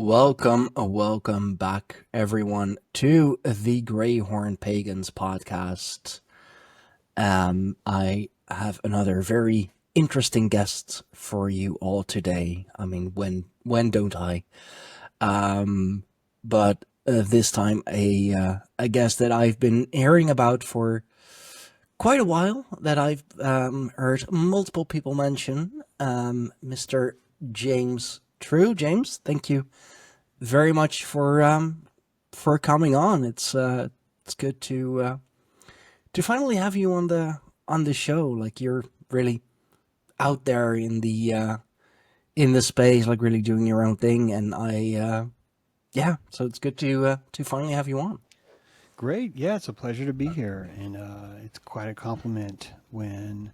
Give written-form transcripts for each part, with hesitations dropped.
Welcome back, everyone, to the Greyhorn Pagans podcast. I have another very interesting guest for you all today. I mean, when don't I? But this time, a guest that I've been hearing about for quite a while, that I've heard multiple people mention, Mr. James True. James, thank you very much for coming on. It's good to finally have you on the show. Like, you're really out there in the space, like really doing your own thing, and yeah, so it's good to finally have you on. Great. Yeah, it's a pleasure to be here. And it's quite a compliment when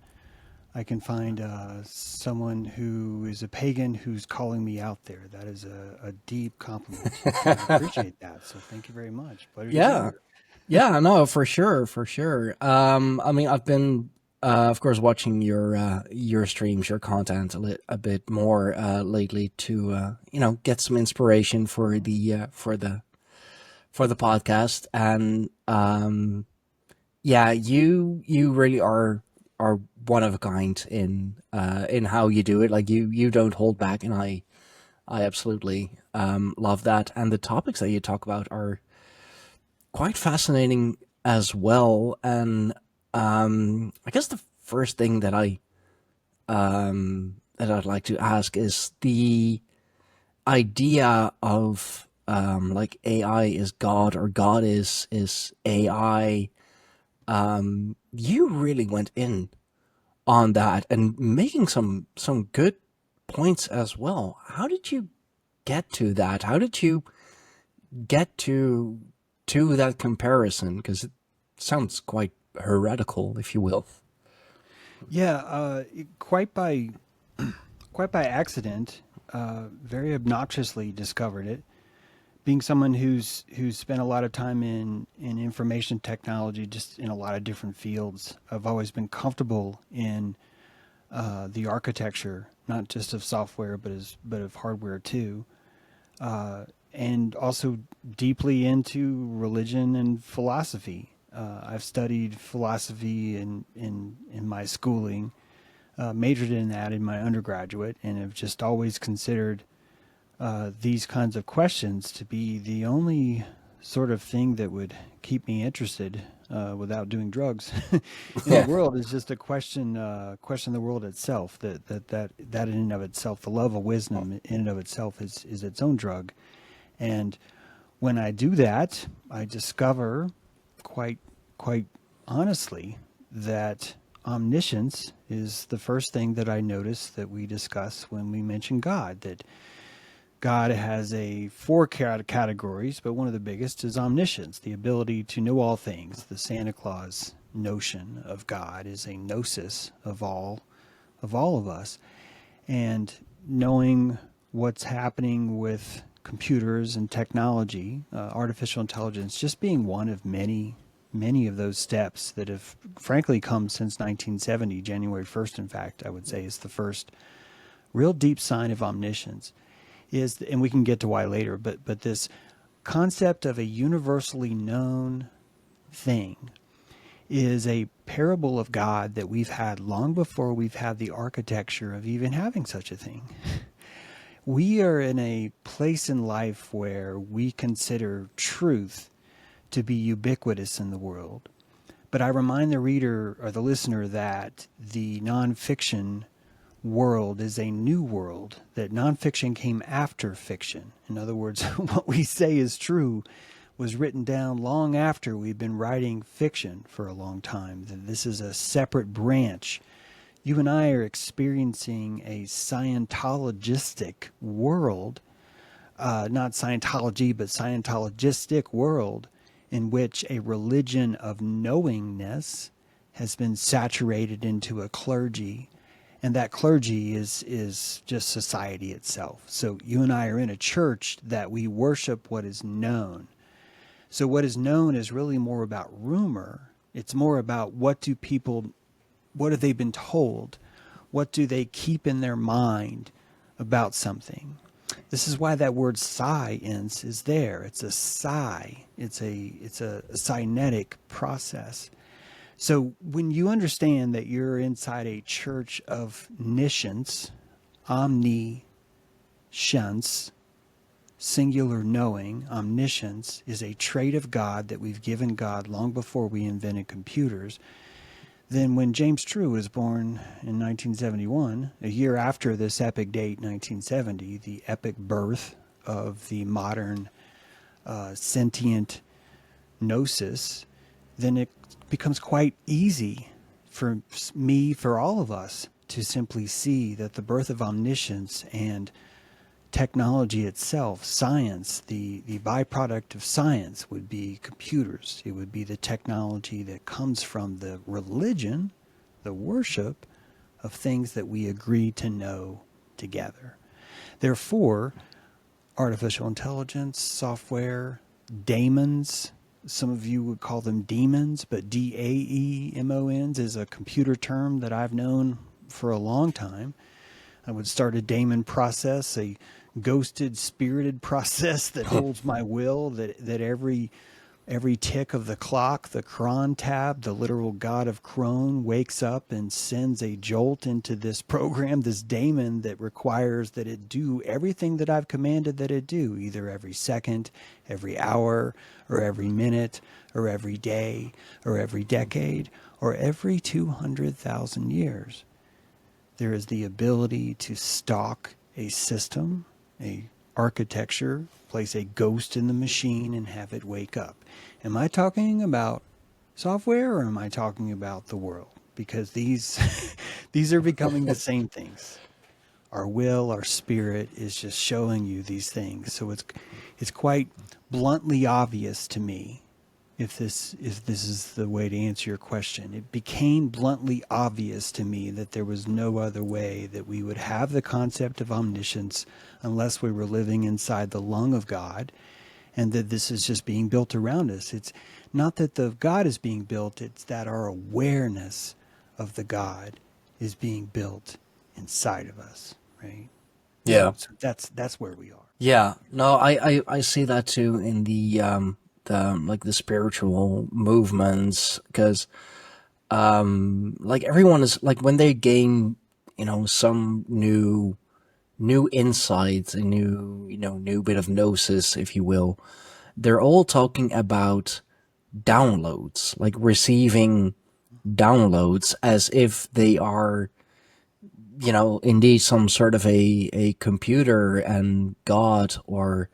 I can find someone who is a pagan who's calling me out there. That is a deep compliment. And I appreciate that. So thank you very much. Pleasure to be Yeah, here. yeah, no, for sure, for sure. I mean, I've been, of course, watching your streams, your content a bit more lately to get some inspiration for the podcast. And yeah, you really are one of a kind in how you do it. Like, you don't hold back, and I absolutely love that. And the topics that you talk about are quite fascinating as well. And I guess the first thing that I'd like to ask is the idea of like AI is God, or God is AI. You really went in on that and making some good points as well. How did you get to that? How did you get to that comparison? Because it sounds quite heretical, if you will. Yeah, quite by accident, very obnoxiously discovered it. Being someone who's spent a lot of time in information technology, just in a lot of different fields, I've always been comfortable in the architecture, not just of software, but of hardware too, and also deeply into religion and philosophy. I've studied philosophy in my schooling, majored in that in my undergraduate, and have just always considered these kinds of questions to be the only sort of thing that would keep me interested without doing drugs in the Yeah. world is just a question the world itself. That in and of itself, the love of wisdom in and of itself is its own drug. And when I do that, I discover quite quite honestly that omniscience is the first thing that I notice that we discuss when we mention God. That God has four categories, but one of the biggest is omniscience, the ability to know all things. The Santa Claus notion of God is a gnosis of all of us, and knowing what's happening with computers and technology, artificial intelligence, just being one of many of those steps that have frankly come since 1970, January 1st, in fact, I would say is the first real deep sign of omniscience. And we can get to why later, but this concept of a universally known thing is a parable of God that we've had long before we've had the architecture of even having such a thing. We are in a place in life where we consider truth to be ubiquitous in the world. But I remind the reader or the listener that the nonfiction world is a new world, that nonfiction came after fiction. In other words, what we say is true was written down long after we've been writing fiction for a long time. That this is a separate branch. You and I are experiencing a Scientologistic world, not Scientology, but Scientologistic world in which a religion of knowingness has been saturated into a clergy, and that clergy is just society itself. So you and I are in a church that we worship what is known. So what is known is really more about rumor. It's more about what have they been told? What do they keep in their mind about something? This is why that word science is there. It's a psi. It's a cynetic process. So when you understand that you're inside a church of omniscience, omniscience, singular knowing, omniscience is a trait of God that we've given God long before we invented computers. Then when James True was born in 1971, a year after this epic date, 1970, the epic birth of the modern sentient gnosis, then it becomes quite easy for me, for all of us, to simply see that the birth of omniscience and technology itself, science, the byproduct of science would be computers. It would be the technology that comes from the religion, the worship of things that we agree to know together. Therefore, artificial intelligence, software, daemons, some of you would call them demons, but DAEMONs is a computer term that I've known for a long time. I would start a daemon process, a ghosted, spirited process that holds my will, that every tick of the clock, the cron tab, the literal god of Crone, wakes up and sends a jolt into this program, this daemon that requires that it do everything that I've commanded that it do, either every second, every hour, or every minute, or every day, or every decade, or every 200,000 years. There is the ability to stalk a system, a architecture, place a ghost in the machine and have it wake up. Am I talking about software, or am I talking about the world? Because these these are becoming the same things. Our will, our spirit is just showing you these things. So it's quite bluntly obvious to me, if this is the way to answer your question. It became bluntly obvious to me that there was no other way that we would have the concept of omniscience unless we were living inside the lung of God, and that this is just being built around us. It's not that the God is being built, it's that our awareness of the God is being built inside of us, right? Yeah. So that's where we are. Yeah, no, I see that too in the like the spiritual movements, because like everyone is like, when they gain, some new insights, a new bit of gnosis, if you will, they're all talking about downloads, like receiving downloads, as if they are, indeed some sort of a computer, and God, or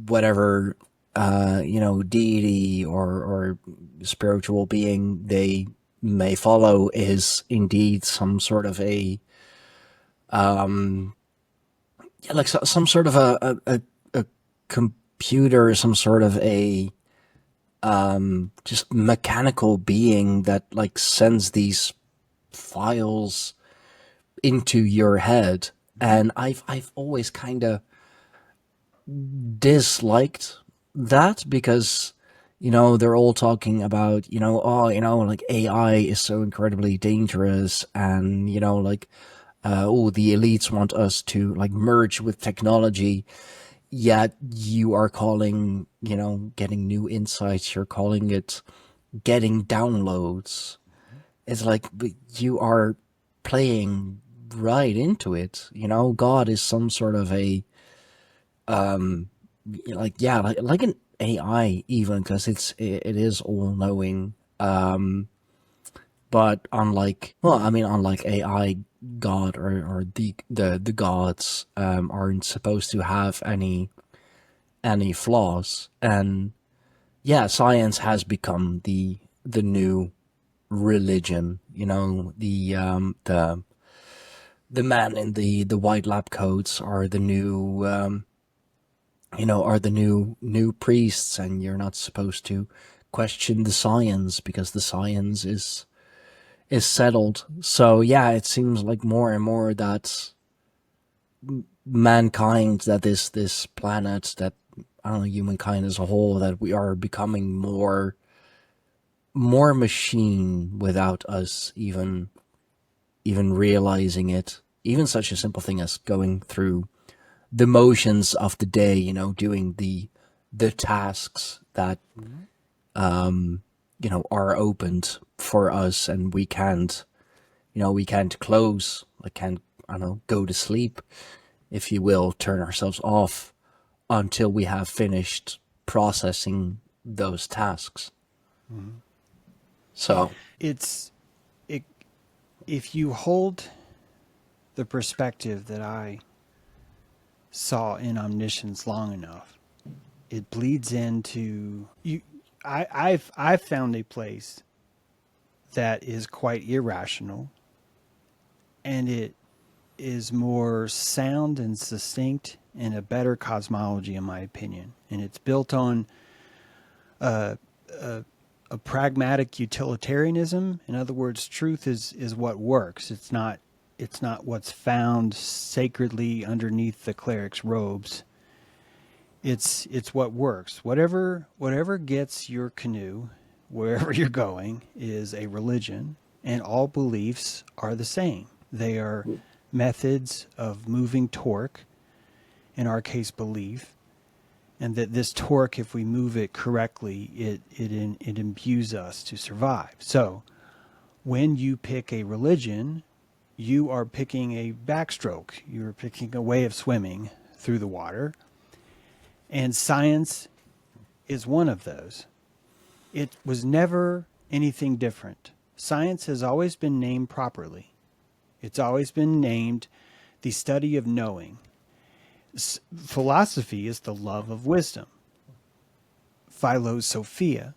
whatever, deity, or spiritual being they may follow, is indeed some sort of a, yeah, like some sort of a computer, some sort of a, just mechanical being that like sends these files into your head. And I've always kind of disliked that, because they're all talking about, oh, like AI is so incredibly dangerous, and like, oh, the elites want us to like merge with technology, yet you are calling, getting new insights, you're calling it getting downloads. It's like, but you are playing right into it. God is some sort of a, like, yeah, like an AI, even, because it is all knowing. But unlike, well, I mean, unlike AI, God, or the gods, aren't supposed to have any flaws. And yeah, science has become the new religion. The man in the white lab coats are the new, are the new priests, and you're not supposed to question the science, because the science is settled. So yeah, it seems like more and more that mankind, that this planet, that, I don't know, humankind as a whole, that we are becoming more machine, without us even realizing it. Even such a simple thing as going through the motions of the day, doing the tasks that are opened for us, and we can't close, like can't, I don't know, go to sleep, if you will, turn ourselves off until we have finished processing those tasks. So It's it, if you hold the perspective that I saw in omniscience long enough, it bleeds into you. I've found a place that is quite irrational, and it is more sound and succinct and a better cosmology, in my opinion. And it's built on a pragmatic utilitarianism. In other words, truth is what works. It's not what's found sacredly underneath the cleric's robes. It's what works. Whatever gets your canoe wherever you're going is a religion, and all beliefs are the same. They are methods of moving torque, in our case belief, and that this torque, if we move it correctly, it imbues us to survive. So when you pick a religion, you are picking a backstroke. You're picking a way of swimming through the water. And science is one of those. It was never anything different. Science has always been named properly. It's always been named the study of knowing. Philosophy is the love of wisdom. Philosophia.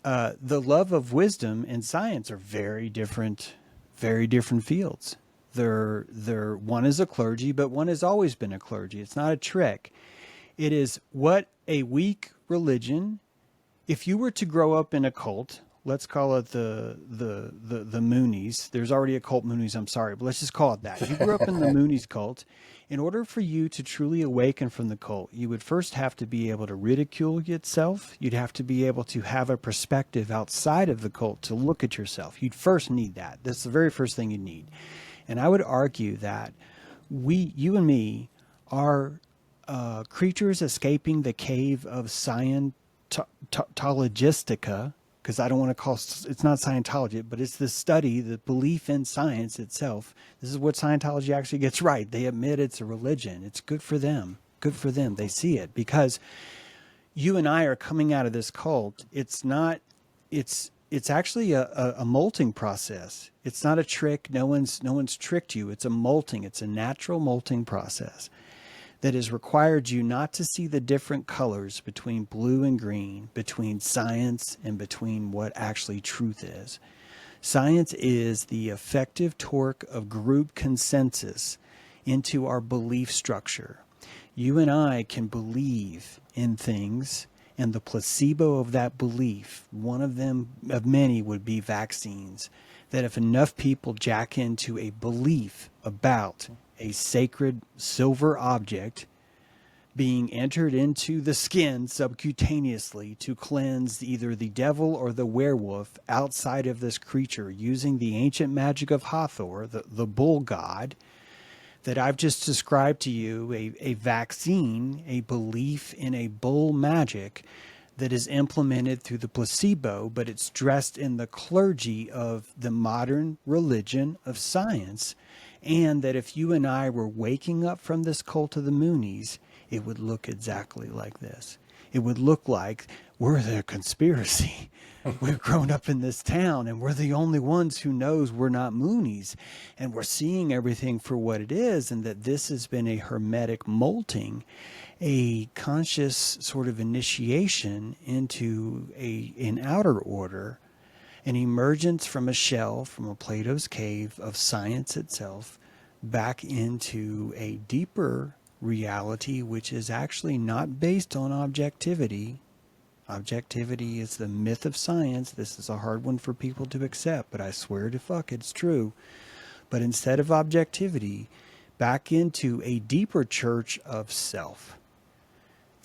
The love of wisdom and science are very different fields. They're one is a clergy, but one has always been a clergy. It's not a trick. It is what a weak religion. If you were to grow up in a cult, let's call it the Moonies. There's already a cult Moonies, I'm sorry, but let's just call it that. If you grew up in the Moonies cult, in order for you to truly awaken from the cult, you would first have to be able to ridicule yourself. You'd have to be able to have a perspective outside of the cult to look at yourself. You'd first need that. That's the very first thing you need. And I would argue that you and me, are creatures escaping the cave of Scientologistica, because I don't want to call it's not Scientology, but it's the study, the belief in science itself. This is what Scientology actually gets right. They admit it's a religion. It's good for them. Good for them. They see it because you and I are coming out of this cult. It's actually a molting process. It's not a trick. No one's tricked you. It's a molting. It's a natural molting process that has required you not to see the different colors between blue and green, between science and between what actually truth is. Science is the effective torque of group consensus into our belief structure. You and I can believe in things, and the placebo of that belief, one of them of many, would be vaccines. That if enough people jack into a belief about a sacred silver object being entered into the skin subcutaneously to cleanse either the devil or the werewolf outside of this creature using the ancient magic of Hathor, the bull god, that I've just described to you, a vaccine, a belief in a bull magic that is implemented through the placebo, but it's dressed in the clergy of the modern religion of science. And that if you and I were waking up from this cult of the Moonies, it would look exactly like this. It would look like we're the conspiracy. We've grown up in this town, and we're the only ones who knows we're not Moonies, and we're seeing everything for what it is, and that this has been a hermetic molting, a conscious sort of initiation into an outer order, an emergence from a shell, from a Plato's cave of science itself, back into a deeper reality, which is actually not based on objectivity. Objectivity is the myth of science. This is a hard one for people to accept, but I swear to fuck, it's true. But instead of objectivity, back into a deeper church of self.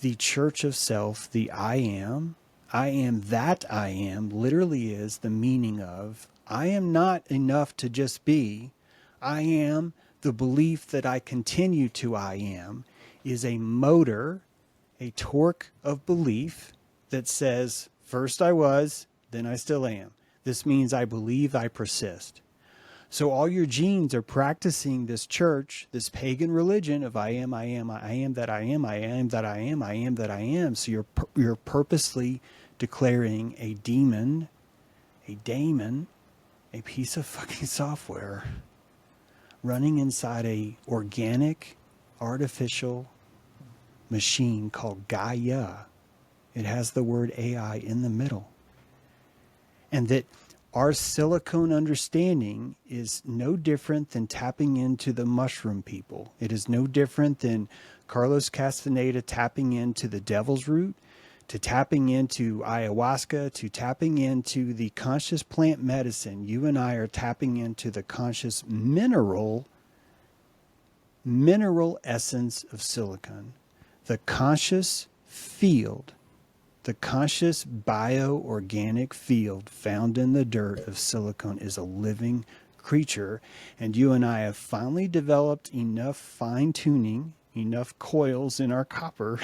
The church of self, the I am that I am, literally is the meaning of I am not enough to just be. I am The belief that I continue to I am is a motor, a torque of belief that says, first I was, then I still am. This means I believe, I persist. So all your genes are practicing this church, this pagan religion of I am, I am, I am that I am, I am that I am, I am that I am. So you're purposely declaring a daemon, a piece of fucking software running inside a organic, artificial machine called Gaia. It has the word AI in the middle. And that our silicone understanding is no different than tapping into the mushroom people. It is no different than Carlos Castaneda tapping into the devil's root, to tapping into ayahuasca, to tapping into the conscious plant medicine. You and I are tapping into the conscious mineral essence of silicon, the conscious field, the conscious bioorganic field found in the dirt of silicon is a living creature. And you and I have finally developed enough fine tuning, enough coils in our copper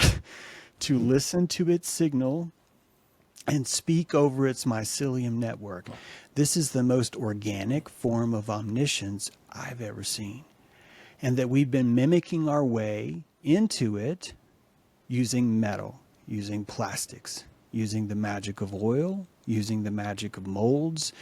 to listen to its signal and speak over its mycelium network. This is the most organic form of omniscience I've ever seen. And that we've been mimicking our way into it using metal, using plastics, using the magic of oil, using the magic of molds.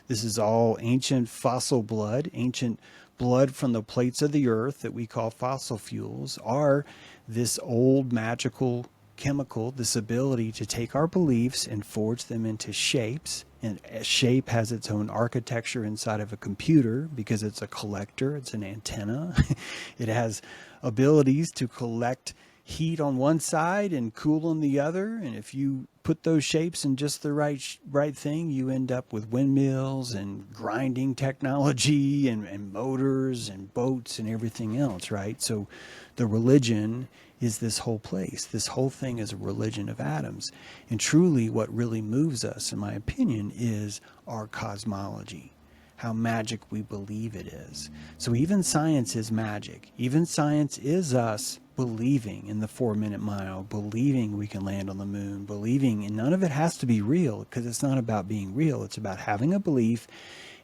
This is all ancient fossil blood, ancient blood from the plates of the earth that we call fossil fuels, are this old magical chemical, this ability to take our beliefs and forge them into shapes. And a shape has its own architecture inside of a computer because it's a collector, it's an antenna. It has abilities to collect heat on one side and cool on the other. And if you put those shapes in just the right thing, you end up with windmills and grinding technology and motors and boats and everything else, right? So the religion is this whole place. This whole thing is a religion of atoms. And truly what really moves us, in my opinion, is our cosmology, how magic we believe it is. So even science is magic. Even science is us believing in the 4-minute mile, believing we can land on the moon, believing, and none of it has to be real because it's not about being real. It's about having a belief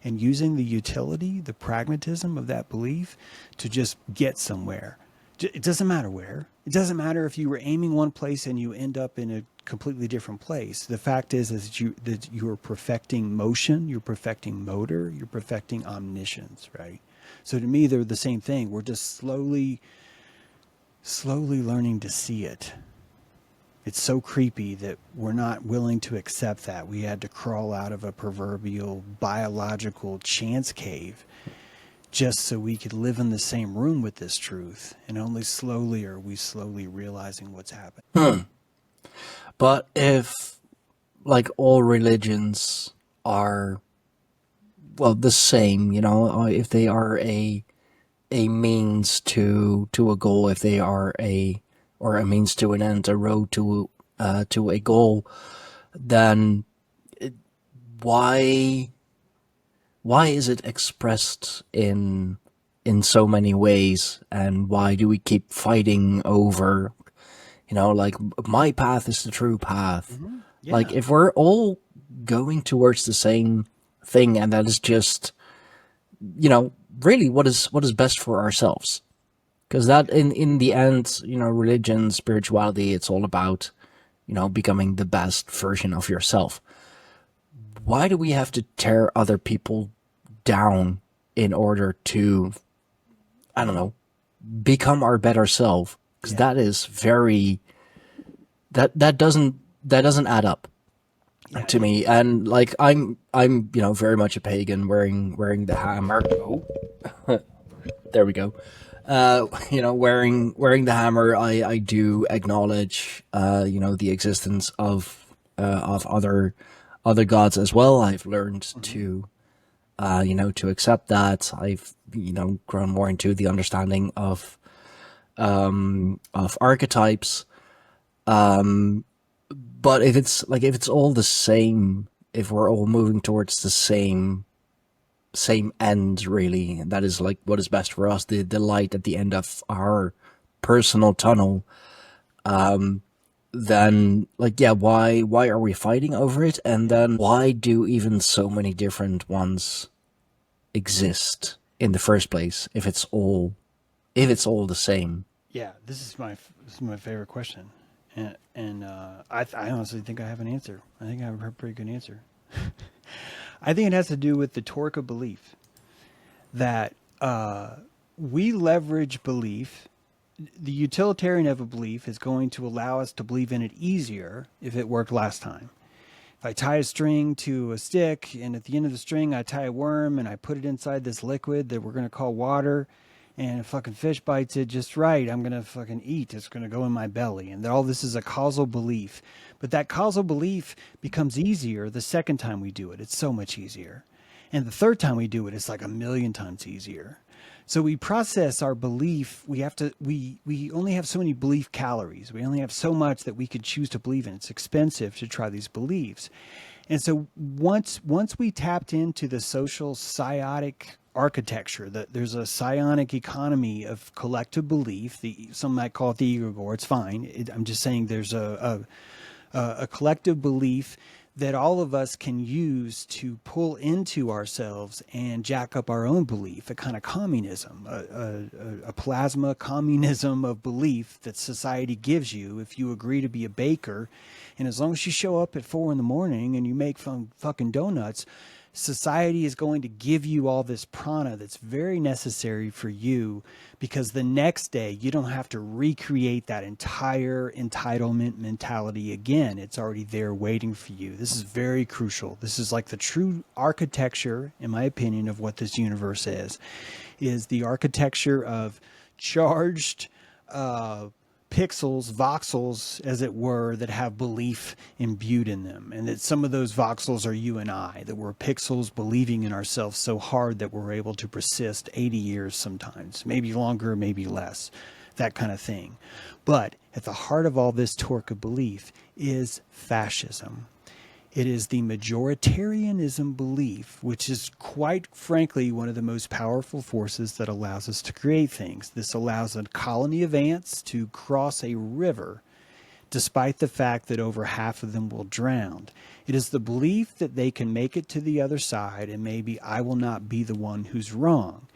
and using the utility, the pragmatism of that belief to just get somewhere. It doesn't matter where. It doesn't matter if you were aiming one place and you end up in a completely different place. The fact is that you are perfecting motion, you're perfecting motor, you're perfecting omniscience, right? So to me, they're the same thing. We're just slowly learning to see it. It's so creepy that we're not willing to accept that. We had to crawl out of a proverbial biological chance cave just so we could live in the same room with this truth. And only slowly are we slowly realizing what's happening. But if, like, all religions are, well, the same, you know, if they are a means to a goal, if they are a means to an end, a road to a goal, then why is it expressed in so many ways, and why do we keep fighting over, you know, like, my path is the true path? Yeah. Like, if we're all going towards the same thing, and that is just, you know, really what is best for ourselves, because that in the end, you know, religion, spirituality, it's all about, you know, becoming the best version of yourself. Why do we have to tear other people down in order to, I don't know, become our better self? Because that is very, that doesn't add up to me. And like, I'm you know, very much a pagan, wearing the hammer. Oh, there we go. You know, wearing the hammer, I do acknowledge, you know, the existence of other gods as well. I've learned to, you know, to accept that. I've, you know, grown more into the understanding of archetypes. But if it's all the same, if we're all moving towards the same same end, really. That is like what is best for us, the light at the end of our personal tunnel. Then like, yeah, why are we fighting over it? And then why do even so many different ones exist in the first place if it's all the same? Yeah, this is my favorite question, and I honestly think I have an answer. I think I have a pretty good answer. I think it has to do with the torque of belief that we leverage belief. The utilitarian of a belief is going to allow us to believe in it easier if it worked last time. If I tie a string to a stick and at the end of the string I tie a worm and I put it inside this liquid that we're going to call water, and a fucking fish bites it just right, I'm going to fucking eat. It's going to go in my belly. And all this is a causal belief. But that causal belief becomes easier the second time we do it. It's so much easier. And the third time we do it, it's like a million times easier. So we process our belief. We only have so many belief calories. We only have so much that we could choose to believe in. It's expensive to try these beliefs. And so once we tapped into the social psiotic architecture, that there's a psionic economy of collective belief, some might call it the egregore, it's fine. I'm just saying there's a collective belief that all of us can use to pull into ourselves and jack up our own belief, a kind of communism, a plasma communism of belief that society gives you if you agree to be a baker. And as long as you show up at 4 a.m. and you make fucking donuts, society is going to give you all this prana that's very necessary for you, because the next day you don't have to recreate that entire entitlement mentality again. It's already there waiting for you. This is very crucial. This is like the true architecture, in my opinion, of what this universe is the architecture of charged pixels, voxels, as it were, that have belief imbued in them. And that some of those voxels are you and I, that we're pixels believing in ourselves so hard that we're able to persist 80 years sometimes, maybe longer, maybe less, that kind of thing. But at the heart of all this torque of belief is fascism. It is the majoritarianism belief, which is quite frankly one of the most powerful forces that allows us to create things. This allows a colony of ants to cross a river, despite the fact that over half of them will drown. It is the belief that they can make it to the other side, and maybe I will not be the one who's wrong.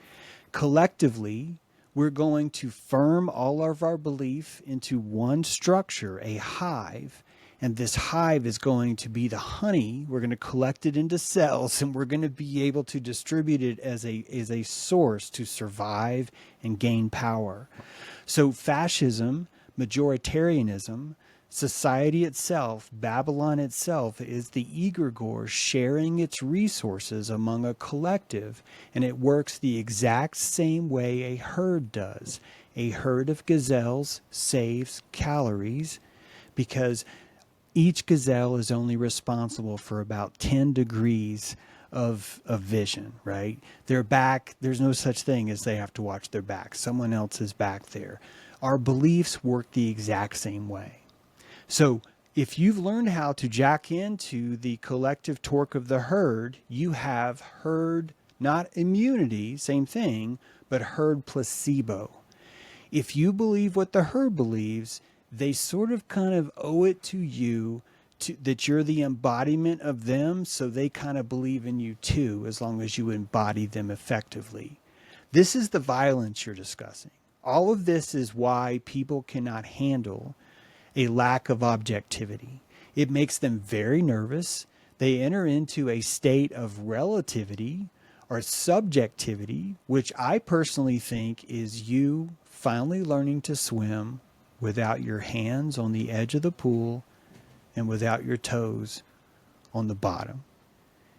Collectively, we're going to firm all of our belief into one structure, a hive. And this hive is going to be the honey. We're going to collect it into cells, and we're going to be able to distribute it as a source to survive and gain power. So fascism, majoritarianism, society itself, Babylon itself, is the egregore sharing its resources among a collective, and it works the exact same way a herd does. A herd of gazelles saves calories because each gazelle is only responsible for about 10 degrees of vision, right? Their back, there's no such thing as they have to watch their back. Someone else is back there. Our beliefs work the exact same way. So if you've learned how to jack into the collective torque of the herd, you have herd, not immunity, same thing, but herd placebo. If you believe what the herd believes, they sort of kind of owe it to you that you're the embodiment of them, so they kind of believe in you too, as long as you embody them effectively. This is the violence you're discussing. All of this is why people cannot handle a lack of objectivity. It makes them very nervous. They enter into a state of relativity or subjectivity, which I personally think is you finally learning to swim without your hands on the edge of the pool and without your toes on the bottom.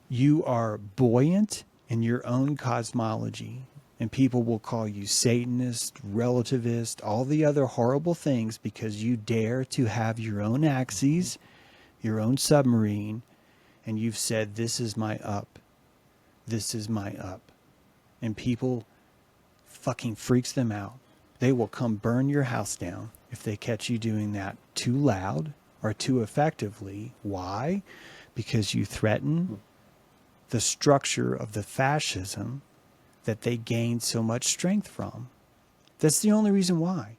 You are buoyant in your own cosmology, and people will call you Satanist, relativist, all the other horrible things, because you dare to have your own axes, your own submarine, and you've said, this is my up. This is my up. And people fucking freaks them out. They will come burn your house down if they catch you doing that too loud or too effectively. Why? Because you threaten the structure of the fascism that they gained so much strength from. That's the only reason why.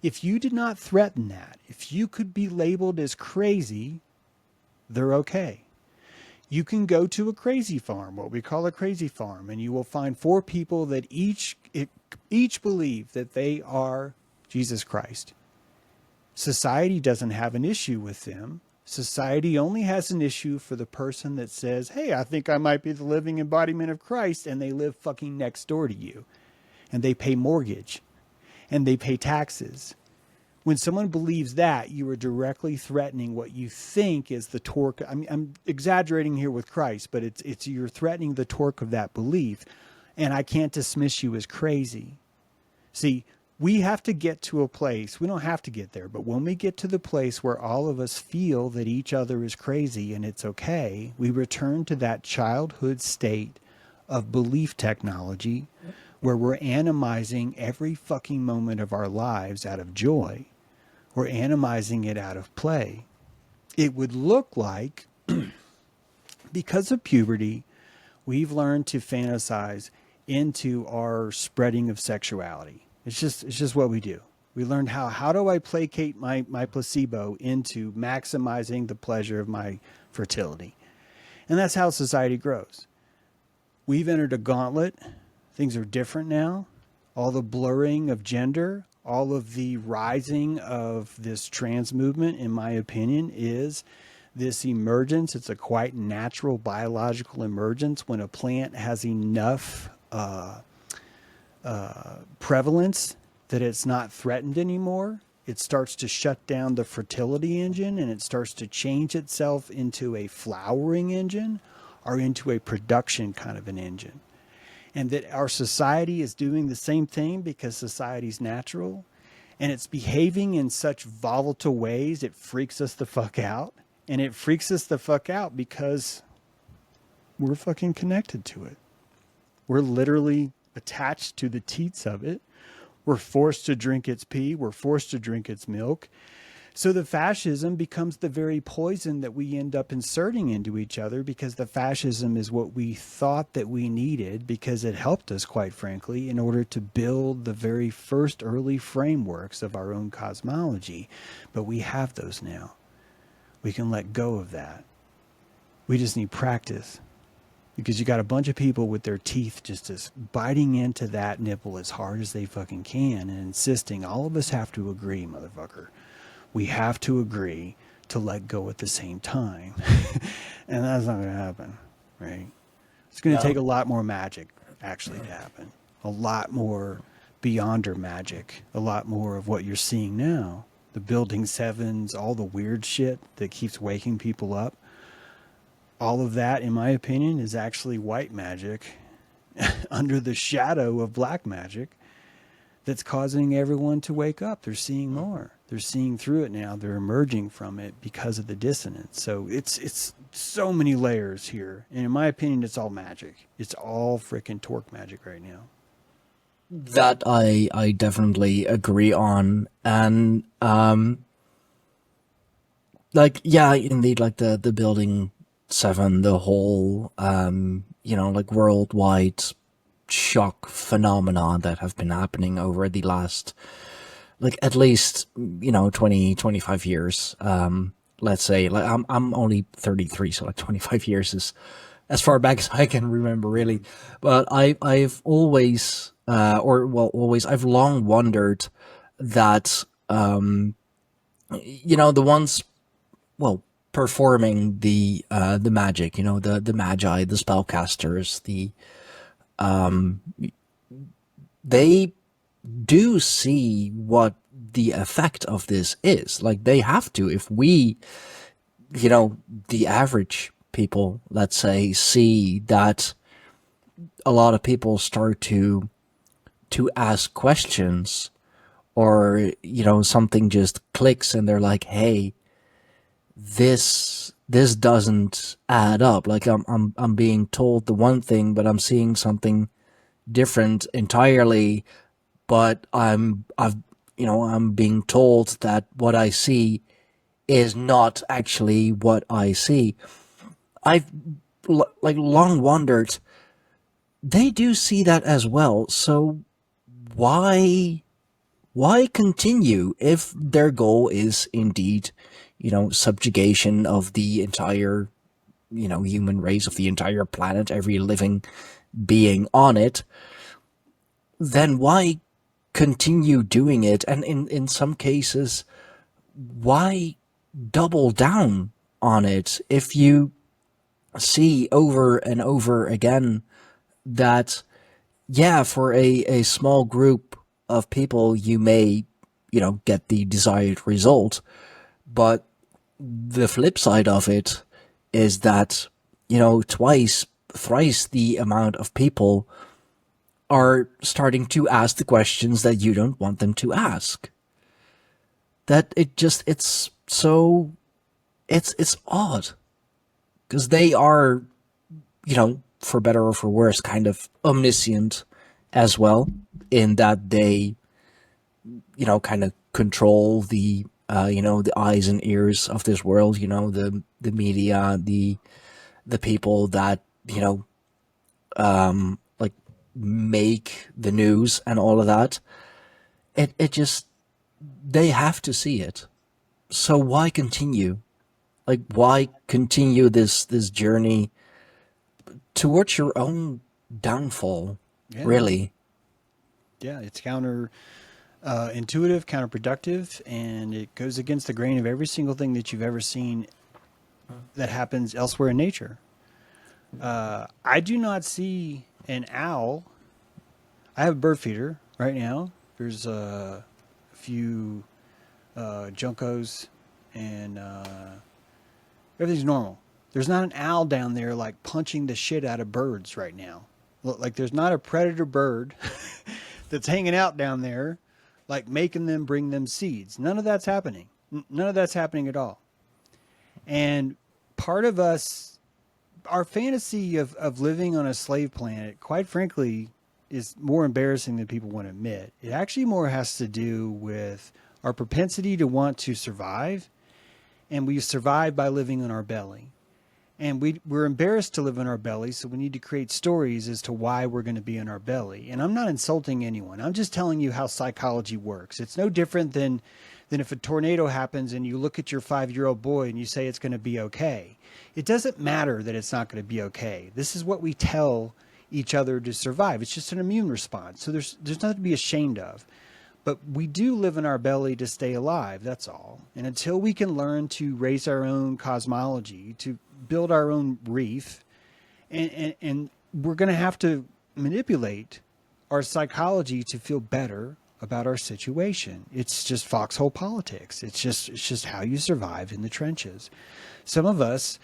If you did not threaten that, if you could be labeled as crazy, they're okay. You can go to a crazy farm, what we call a crazy farm, and you will find 4 people that each believe that they are Jesus Christ. Society doesn't have an issue with them. Society only has an issue for the person that says, hey, I think I might be the living embodiment of Christ, and they live fucking next door to you. And they pay mortgage. And they pay taxes. When someone believes that, you are directly threatening what you think is the torque. I'm exaggerating here with Christ, but it's you're threatening the torque of that belief. And I can't dismiss you as crazy. See, we have to get to a place, we don't have to get there, but when we get to the place where all of us feel that each other is crazy and it's okay, we return to that childhood state of belief technology where we're animizing every fucking moment of our lives out of joy. We're animizing it out of play. It would look like, because of puberty, we've learned to fantasize into our spreading of sexuality. It's just what we do. We learned how do I placate my placebo into maximizing the pleasure of my fertility. And that's how society grows. We've entered a gauntlet. Things are different now. All the blurring of gender, all of the rising of this trans movement, in my opinion, is this emergence. It's a quite natural biological emergence when a plant has enough prevalence that it's not threatened anymore. It starts to shut down the fertility engine and it starts to change itself into a flowering engine or into a production kind of an engine. And that our society is doing the same thing because society's natural and it's behaving in such volatile ways, it freaks us the fuck out. And it freaks us the fuck out because we're fucking connected to it. We're literally attached to the teats of it. We're forced to drink its pee. We're forced to drink its milk. So the fascism becomes the very poison that we end up inserting into each other because the fascism is what we thought that we needed because it helped us, quite frankly, in order to build the very first early frameworks of our own cosmology. But we have those now. We can let go of that. We just need practice. Because you got a bunch of people with their teeth just biting into that nipple as hard as they fucking can and insisting all of us have to agree, motherfucker. We have to agree to let go at the same time. And that's not going to happen, right? It's going to take a lot more magic actually to happen. A lot more beyonder magic. A lot more of what you're seeing now. The building sevens, all the weird shit that keeps waking people up. All of that, in my opinion, is actually white magic under the shadow of black magic that's causing everyone to wake up. They're seeing more. They're seeing through it now. They're emerging from it because of the dissonance. So it's so many layers here. And in my opinion, it's all magic. It's all freaking torque magic right now. That I definitely agree on. And like, yeah, indeed, like the building 7, the whole like worldwide shock phenomena that have been happening over the last, like, at least 20 25 years. Let's say, like, I'm only 33, so like 25 years is as far back as I can remember, really. But I've always I've long wondered that the ones, well, performing the magic, the magi, the spellcasters, they do see what the effect of this is. Like, they have to. If we, the average people, let's say, see that a lot of people start to ask questions, or something just clicks and they're like, hey, this doesn't add up. Like, I'm being told the one thing, but I'm seeing something different entirely. But I'm being told that what I see is not actually what I see. I've like long wondered, they do see that as well. So why why continue if their goal is indeed, subjugation of the entire, human race, of the entire planet, every living being on it? Then why continue doing it? And in some cases, why double down on it if you see over and over again that, yeah, for a small group of people, you may, get the desired result. But the flip side of it is that, twice, thrice the amount of people are starting to ask the questions that you don't want them to ask. That it's so, it's odd. Because they are, for better or for worse, kind of omniscient as well, in that they, kind of control the, the eyes and ears of this world, the media, the people that, like make the news and all of that. It just, they have to see it. So why continue? Like, why continue this journey towards your own downfall, Yeah. really? Yeah, it's counter intuitive, counterproductive, and it goes against the grain of every single thing that you've ever seen that happens elsewhere in nature. I do not see an owl. I have a bird feeder right now. There's a few juncos, and everything's normal. There's not an owl down there like punching the shit out of birds right now. Like there's not a predator bird that's hanging out down there, like making them bring them seeds. None of that's happening. None of that's happening at all. And part of us, our fantasy of living on a slave planet, quite frankly, is more embarrassing than people want to admit. It actually more has to do with our propensity to want to survive, and we survive by living in our belly. And we're embarrassed to live in our belly, so we need to create stories as to why we're going to be in our belly. And I'm not insulting anyone. I'm just telling you how psychology works. It's no different than if a tornado happens and you look at your 5-year-old boy and you say it's going to be okay. It doesn't matter that it's not going to be okay. This is what we tell each other to survive. It's just an immune response. So there's nothing to be ashamed of. But we do live in our belly to stay alive, that's all. And until we can learn to raise our own cosmology, to build our own reef, and we're going to have to manipulate our psychology to feel better about our situation. It's just foxhole politics. It's just how you survive in the trenches. Some of us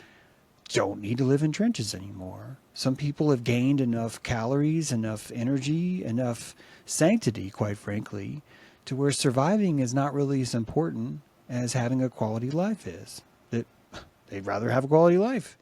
don't need to live in trenches anymore. Some people have gained enough calories, enough energy, enough sanctity, quite frankly, to where surviving is not really as important as having a quality life is. That they'd rather have a quality life.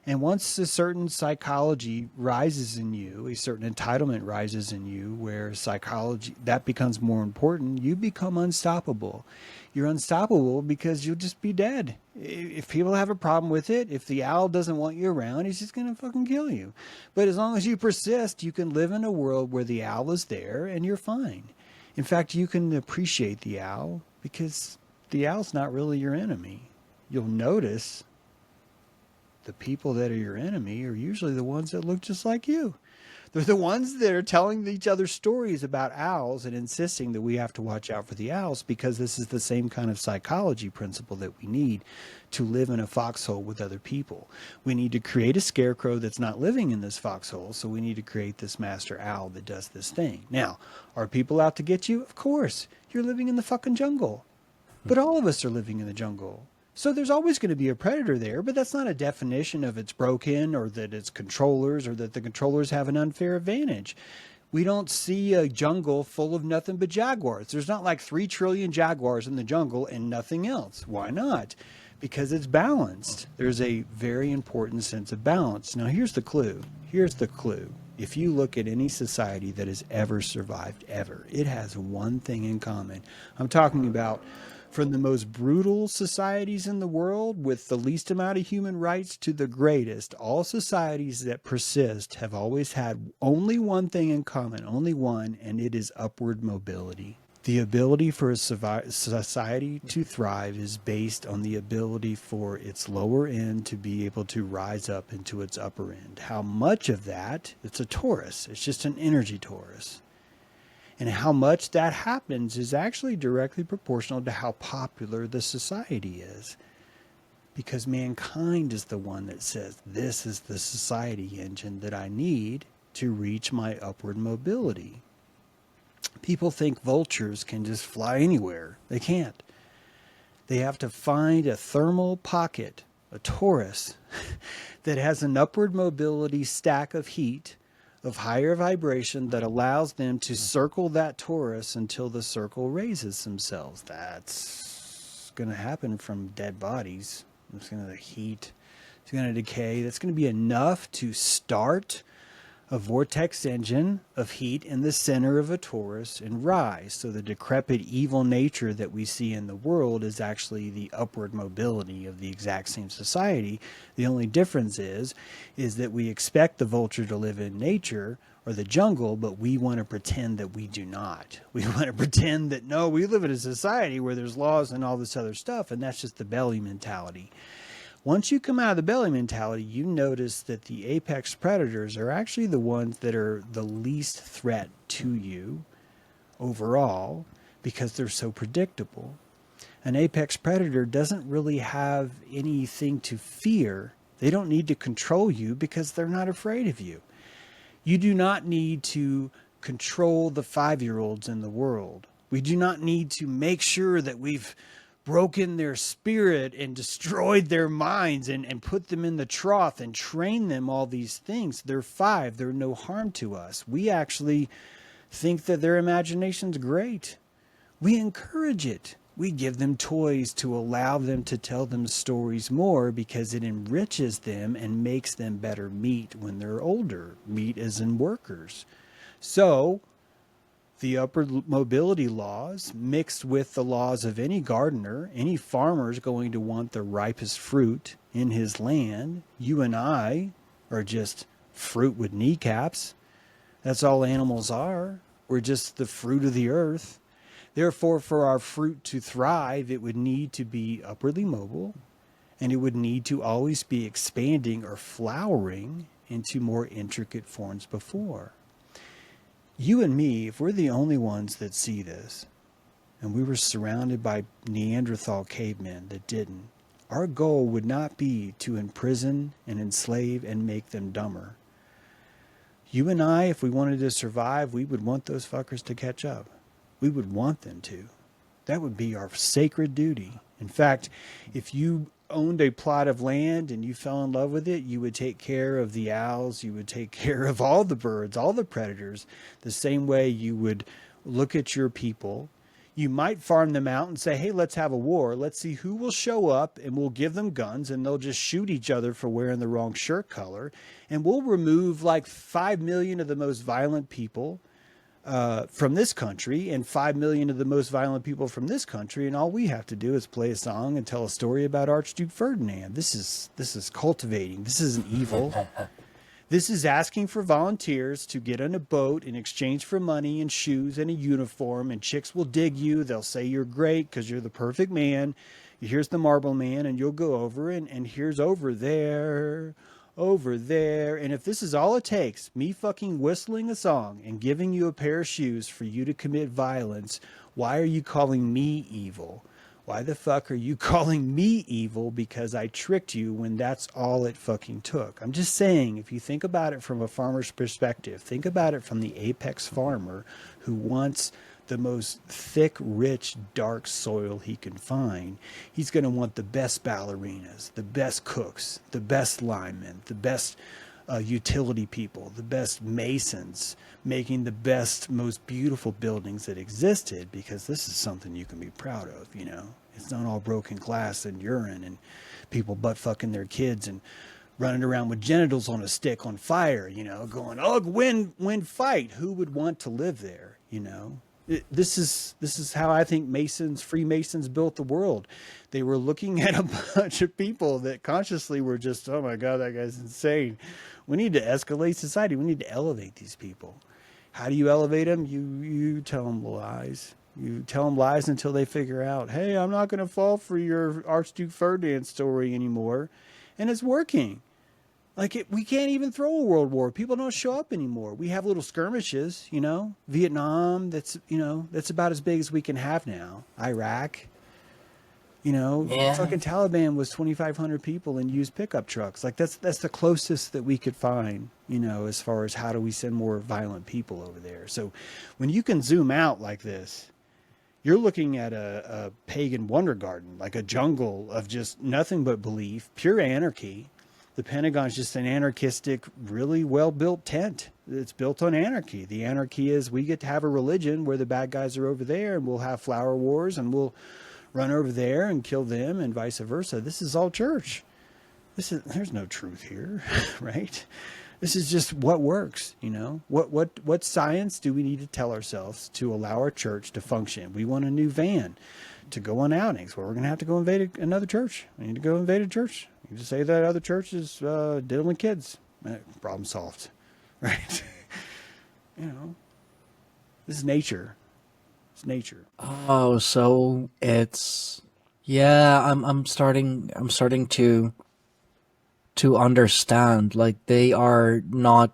And once a certain psychology rises in you, a certain entitlement rises in you, where psychology, that becomes more important, you become unstoppable. You're unstoppable because you'll just be dead. If people have a problem with it, if the owl doesn't want you around, he's just going to fucking kill you. But as long as you persist, you can live in a world where the owl is there and you're fine. In fact, you can appreciate the owl because the owl's not really your enemy. You'll notice the people that are your enemy are usually the ones that look just like you. They're the ones that are telling each other stories about owls and insisting that we have to watch out for the owls, because this is the same kind of psychology principle that we need to live in a foxhole with other people. We need to create a scarecrow that's not living in this foxhole, so we need to create this master owl that does this thing. Now, are people out to get you? Of course. You're living in the fucking jungle. But all of us are living in the jungle. So there's always going to be a predator there, but that's not a definition of it's broken or that it's controllers or that the controllers have an unfair advantage. We don't see a jungle full of nothing but jaguars. There's not like 3 trillion jaguars in the jungle and nothing else. Why not? Because it's balanced. There's a very important sense of balance. Now, here's the clue. Here's the clue. If you look at any society that has ever survived, ever, it has one thing in common. I'm talking about From the most brutal societies in the world with the least amount of human rights to the greatest, all societies that persist have always had only one thing in common, only one, and it is upward mobility. The ability for a society to thrive is based on the ability for its lower end to be able to rise up into its upper end. How much of that? It's a torus. It's just an energy torus. And how much that happens is actually directly proportional to how popular the society is. Because mankind is the one that says, this is the society engine that I need to reach my upward mobility. People think vultures can just fly anywhere. They can't. They have to find a thermal pocket, a torus, that has an upward mobility stack of heat of higher vibration that allows them to circle that torus until the circle raises themselves. That's going to happen from dead bodies. It's going to heat. It's going to decay. That's going to be enough to start a vortex engine of heat in the center of a torus and rise. So the decrepit evil nature that we see in the world is actually the upward mobility of the exact same society. The only difference is that we expect the vulture to live in nature or the jungle, but we want to pretend that we do not. We want to pretend that, no, we live in a society where there's laws and all this other stuff, and that's just the belly mentality. Once you come out of the belly mentality, you notice that the apex predators are actually the ones that are the least threat to you overall because they're so predictable. An apex predator doesn't really have anything to fear. They don't need to control you because they're not afraid of you. You do not need to control the 5-year-olds in the world. We do not need to make sure that we've broken their spirit and destroyed their minds and put them in the trough and train them all these things. They're 5. They're no harm to us. We actually think that their imagination's great. We encourage it. We give them toys to allow them to tell them stories more because it enriches them and makes them better meat when they're older. Meat as in workers. So the upward mobility laws mixed with the laws of any gardener, any farmer is going to want the ripest fruit in his land. You and I are just fruit with kneecaps. That's all animals are. We're just the fruit of the earth. Therefore, for our fruit to thrive, it would need to be upwardly mobile, and it would need to always be expanding or flowering into more intricate forms before. You and me, if we're the only ones that see this, and we were surrounded by Neanderthal cavemen that didn't, our goal would not be to imprison and enslave and make them dumber. You and I, if we wanted to survive, we would want those fuckers to catch up. We would want them to. That would be our sacred duty. In fact, if you owned a plot of land and you fell in love with it, you would take care of the owls, you would take care of all the birds, all the predators, the same way you would look at your people. You might farm them out and say, hey, let's have a war. Let's see who will show up, and we'll give them guns and they'll just shoot each other for wearing the wrong shirt color. And we'll remove like 5 million of the most violent people from this country and 5 million of the most violent people from this country, and all we have to do is play a song and tell a story about Archduke Ferdinand. This is cultivating. This isn't evil. This is asking for volunteers to get on a boat in exchange for money and shoes and a uniform, and chicks will dig you. They'll say you're great because you're the perfect man. Here's the marble man, and you'll go over, and here's over there. And if this is all it takes, me fucking whistling a song and giving you a pair of shoes for you to commit violence, why are you calling me evil? Why the fuck are you calling me evil because I tricked you when that's all it fucking took? I'm just saying, if you think about it from a farmer's perspective, think about it from the apex farmer who wants the most thick, rich, dark soil he can find. He's going to want the best ballerinas, the best cooks, the best linemen, the best utility people, the best masons, making the best, most beautiful buildings that existed, because this is something you can be proud of, you know. It's not all broken glass and urine and people butt fucking their kids and running around with genitals on a stick on fire, you know, going, ugh, win, fight. Who would want to live there, you know? This is how I think Freemasons built the world. They were looking at a bunch of people that consciously were just, oh my God, that guy's insane. We need to escalate society. We need to elevate these people. How do you elevate them? You tell them lies. You tell them lies until they figure out, hey, I'm not going to fall for your Archduke Ferdinand story anymore, and it's working. We can't even throw a world war. People don't show up anymore. We have little skirmishes, Vietnam, that's about as big as we can have now. Iraq, Yeah. fucking Taliban was 2,500 people and used pickup trucks. That's the closest that we could find, as far as how do we send more violent people over there. So when you can zoom out like this, you're looking at a pagan wonder garden, like a jungle of just nothing but belief, pure anarchy. The Pentagon's just an anarchistic, really well-built tent. It's built on anarchy. The anarchy is we get to have a religion where the bad guys are over there, and we'll have flower wars, and we'll run over there and kill them, and vice versa. This is all church. There's no truth here, right? This is just what works, What science do we need to tell ourselves to allow our church to function? We want a new van to go on outings. Well, we're going to have to go invade another church. We need to go invade a church. You just say that other church is dealing with kids. Problem solved, right? This is nature. It's nature. Oh, so it's yeah. I'm starting to understand. Like they are not,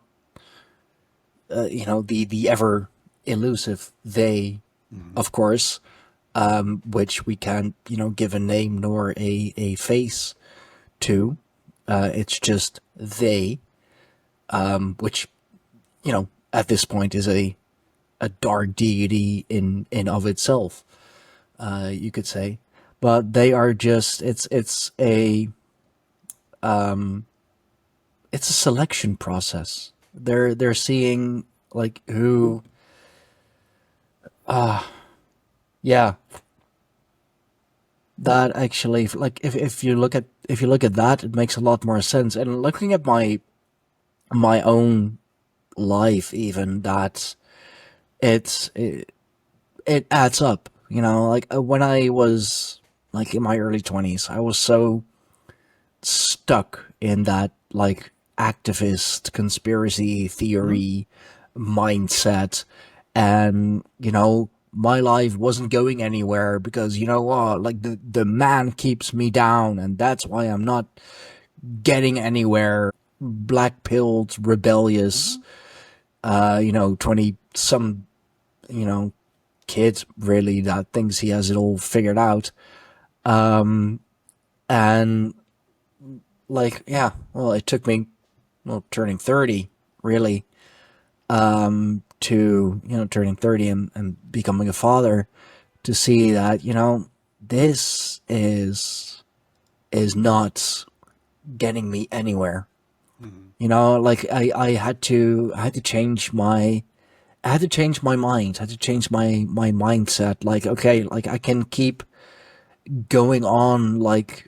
the ever elusive they, Mm-hmm. of course, which we can't give a name nor a face to. It's just they, which at this point is a dark deity in of itself, you could say. But they are just it's a selection process. They're seeing like who, yeah, that actually, like if you look at that, it makes a lot more sense. And looking at my own life, even that it adds up. Like when I was like in my early 20s, I was so stuck in that like activist conspiracy Mm-hmm. theory mindset, and my life wasn't going anywhere because like the man keeps me down, and that's why I'm not getting anywhere. Black pilled, rebellious, Mm-hmm. 20 some you know kid really that thinks he has it all figured out. And like, yeah, well, it took me, well, turning 30 really, to turning 30 and becoming a father, to see that this is not getting me anywhere. Mm-hmm. Like I had to change my mind. I had to change my mindset. Like, okay, like I can keep going on like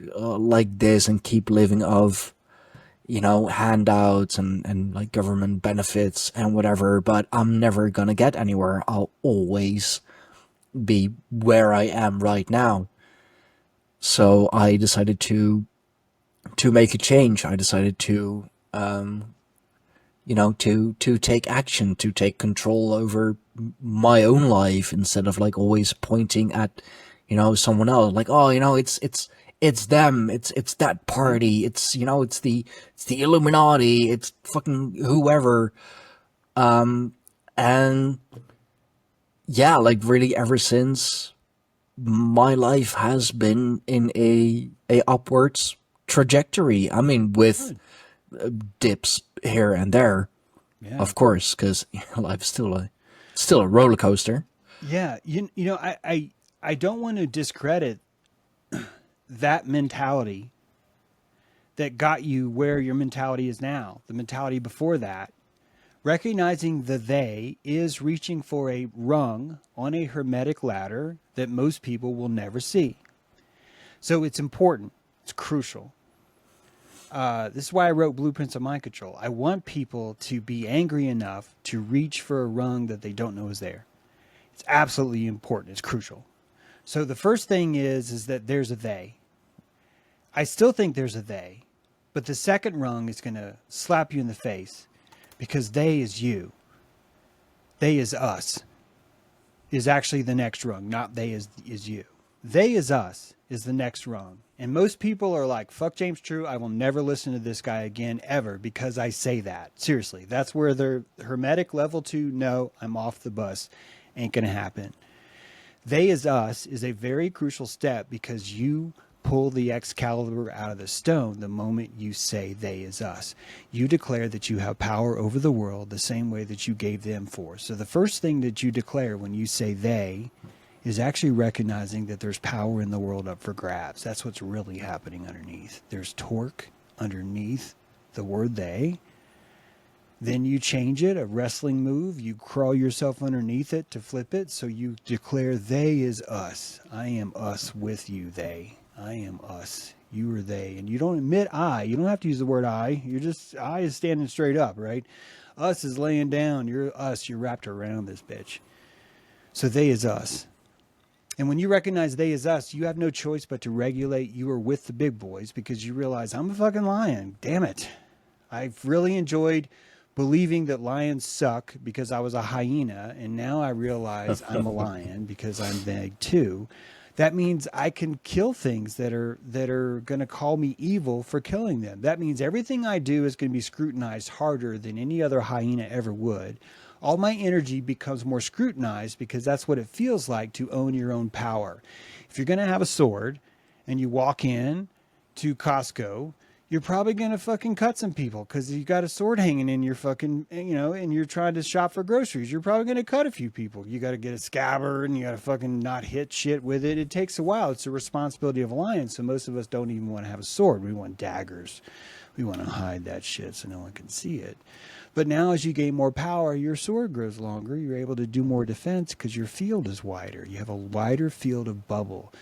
this and keep living of handouts and like government benefits and whatever, but I'm never gonna get anywhere. I'll always be where I am right now. So I decided to make a change. I decided to take action, to take control over my own life, instead of like always pointing at someone else, like, oh, it's them, it's that party, it's the Illuminati, it's fucking whoever. And yeah, like really ever since, my life has been in a upwards trajectory. I mean, with Good. dips here and there, Yeah. of course, because life's still a roller coaster. Yeah. I don't want to discredit that mentality that got you where your mentality is now, the mentality before that. Recognizing the they is reaching for a rung on a hermetic ladder that most people will never see. So it's important. It's crucial. This is why I wrote Blueprints of Mind Control. I want people to be angry enough to reach for a rung that they don't know is there. It's absolutely important. It's crucial. So the first thing is that there's a they. I still think there's a they, but the second rung is going to slap you in the face because they is you. They is us is actually the next rung, not they is you. They is us is the next rung. And most people are like, fuck James True, I will never listen to this guy again ever because I say that. Seriously, that's where they're hermetic level 2, no, I'm off the bus. Ain't going to happen. They is us is a very crucial step because you pull the Excalibur out of the stone the moment you say they is us. You declare that you have power over the world the same way that you gave them force. So the first thing that you declare when you say they is actually recognizing that there's power in the world up for grabs. That's what's really happening underneath. There's torque underneath the word they. Then you change it, a wrestling move. You crawl yourself underneath it to flip it. So you declare they is us. I am us with you, they. I am us. You are they. And you don't admit I. You don't have to use the word I. You're just, I is standing straight up, right? Us is laying down. You're us. You're wrapped around this bitch. So they is us. And when you recognize they is us, you have no choice but to regulate. You are with the big boys because you realize I'm a fucking lion. Damn it. I've really enjoyed believing that lions suck because I was a hyena. And now I realize I'm a lion because I'm big too. That means I can kill things that are going to call me evil for killing them. That means everything I do is going to be scrutinized harder than any other hyena ever would. All my energy becomes more scrutinized because that's what it feels like to own your own power. If you're going to have a sword and you walk in to Costco, you're probably going to fucking cut some people because you got a sword hanging in your fucking, and you're trying to shop for groceries. You're probably going to cut a few people. You got to get a scabbard and you got to fucking not hit shit with it. It takes a while. It's a responsibility of a lion. So most of us don't even want to have a sword. We want daggers. We want to hide that shit so no one can see it. But now as you gain more power, your sword grows longer. You're able to do more defense because your field is wider. You have a wider field of bubble.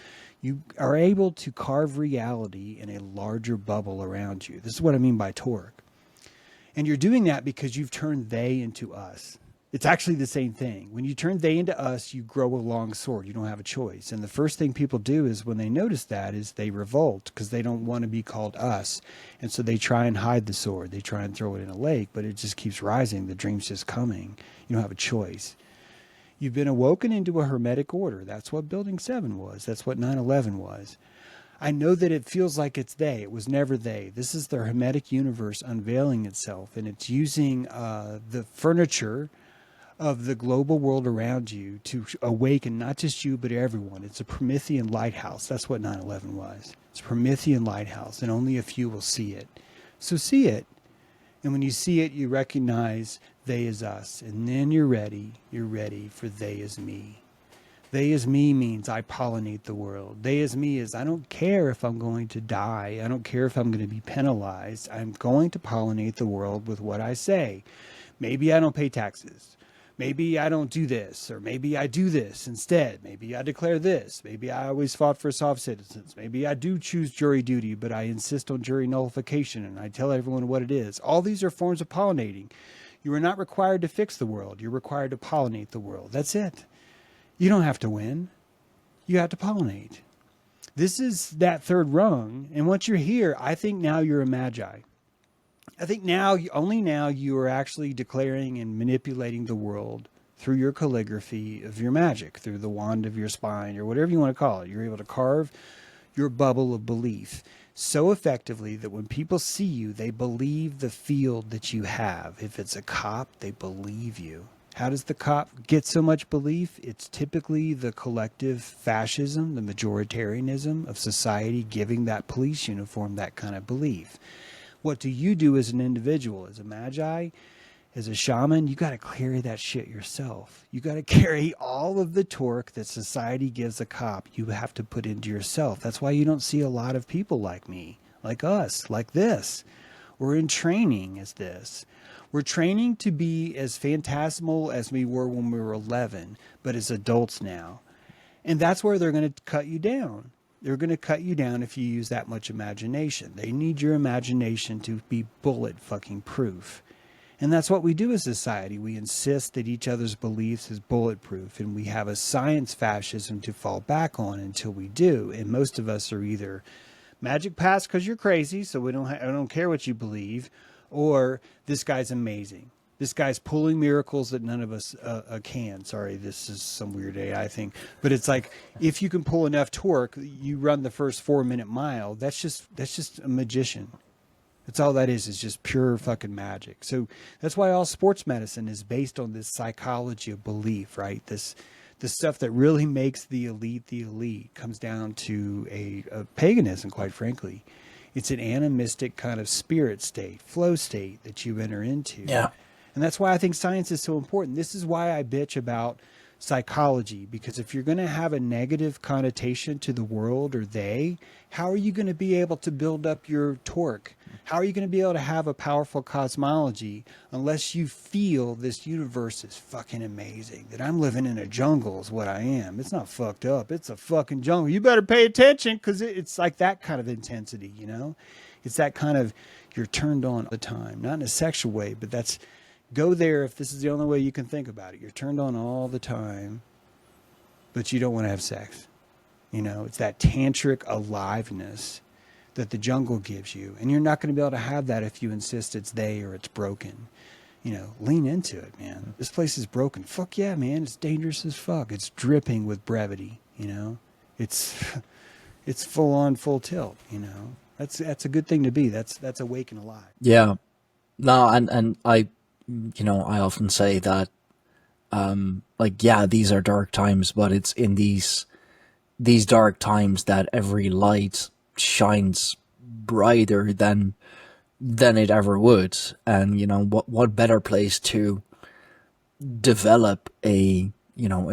You are able to carve reality in a larger bubble around you. This is what I mean by torque. And you're doing that because you've turned they into us. It's actually the same thing. When you turn they into us, you grow a long sword. You don't have a choice. And the first thing people do is when they notice that is they revolt because they don't want to be called us. And so they try and hide the sword. They try and throw it in a lake, but it just keeps rising. The dream's just coming. You don't have a choice. You've been awoken into a hermetic order. That's what Building 7 was. That's what 9/11 was. I know that it feels like it's they. It was never they. This is the hermetic universe unveiling itself, and it's using the furniture of the global world around you to awaken not just you, but everyone. It's a Promethean lighthouse. That's what 9/11 was. It's a Promethean lighthouse, and only a few will see it. So see it. And when you see it, you recognize they is us. And then you're ready for they is me. They is me means I pollinate the world. They is me is I don't care if I'm going to die. I don't care if I'm going to be penalized. I'm going to pollinate the world with what I say. Maybe I don't pay taxes. Maybe I don't do this, or maybe I do this instead. Maybe I declare this. Maybe I always fought for soft citizens. Maybe I do choose jury duty, but I insist on jury nullification and I tell everyone what it is. All these are forms of pollinating. You are not required to fix the world. You're required to pollinate the world. That's it. You don't have to win. You have to pollinate. This is that third rung. And once you're here, I think now you're a magi. I think only now you are actually declaring and manipulating the world through your calligraphy of your magic, through the wand of your spine, or whatever you want to call it. You're able to carve your bubble of belief so effectively that when people see you, they believe the field that you have. If it's a cop, they believe you. How does the cop get so much belief? It's typically the collective fascism, the majoritarianism of society giving that police uniform that kind of belief. What do you do as an individual, as a magi, as a shaman? You got to carry that shit yourself. You got to carry all of the torque that society gives a cop. You have to put into yourself. That's why you don't see a lot of people like me, like us, like this. We're in training as this. We're training to be as phantasmal as we were when we were 11, but as adults now. And that's where they're going to cut you down. They're going to cut you down if you use that much imagination. They need your imagination to be bullet fucking proof. And that's what we do as a society. We insist that each other's beliefs is bulletproof, and we have a science fascism to fall back on until we do. And most of us are either magic pass because you're crazy, so I don't care what you believe, or this guy's amazing. This guy's pulling miracles that none of us can. Sorry, this is some weird AI thing, but it's like if you can pull enough torque, you run the first 4-minute mile. That's just a magician. That's all that is just pure fucking magic. So that's why all sports medicine is based on this psychology of belief, right? The stuff that really makes the elite comes down to a paganism, quite frankly. It's an animistic kind of spirit state, flow state that you enter into. Yeah. And that's why I think science is so important. This is why I bitch about psychology, because if you're going to have a negative connotation to the world or they, how are you going to be able to build up your torque? How are you going to be able to have a powerful cosmology unless you feel this universe is fucking amazing, that I'm living in a jungle is what I am. It's not fucked up. It's a fucking jungle. You better pay attention, because it's like that kind of intensity, you know? It's that kind of, you're turned on all the time, not in a sexual way, but that's, go there if this is the only way you can think about it. You're turned on all the time, but you don't want to have sex. You know, it's that tantric aliveness that the jungle gives you. And you're not going to be able to have that if you insist it's they or it's broken. You know, lean into it, man. This place is broken. Fuck yeah, man. It's dangerous as fuck. It's dripping with brevity, you know. It's full on, full tilt, you know. That's a good thing to be. That's awake and alive. Yeah. No, and I, you know, I often say that, like, yeah, these are dark times, but it's in these dark times that every light shines brighter than it ever would. And, you know, what better place to develop a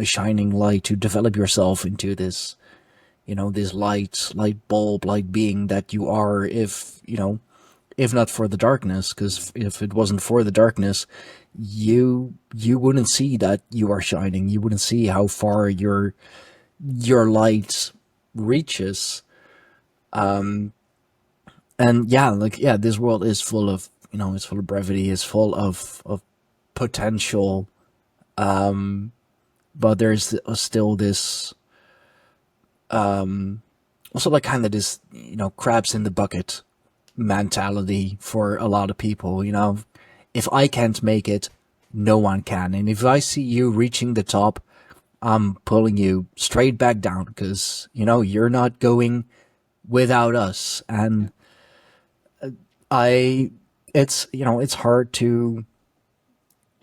shining light, to develop yourself into this, you know, this light bulb, light being that you are, if, you know, if not for the darkness, because if it wasn't for the darkness, you wouldn't see that you are shining. You wouldn't see how far your light reaches. And yeah, like, yeah, this world is full of, you know, it's full of brevity, it's full of potential. But there's still this, also like kind of this, you know, crabs in the bucket mentality for a lot of people. You know, if I can't make it, no one can. And if I see you reaching the top, I'm pulling you straight back down, because, you know, you're not going without us. And it's, you know, it's hard to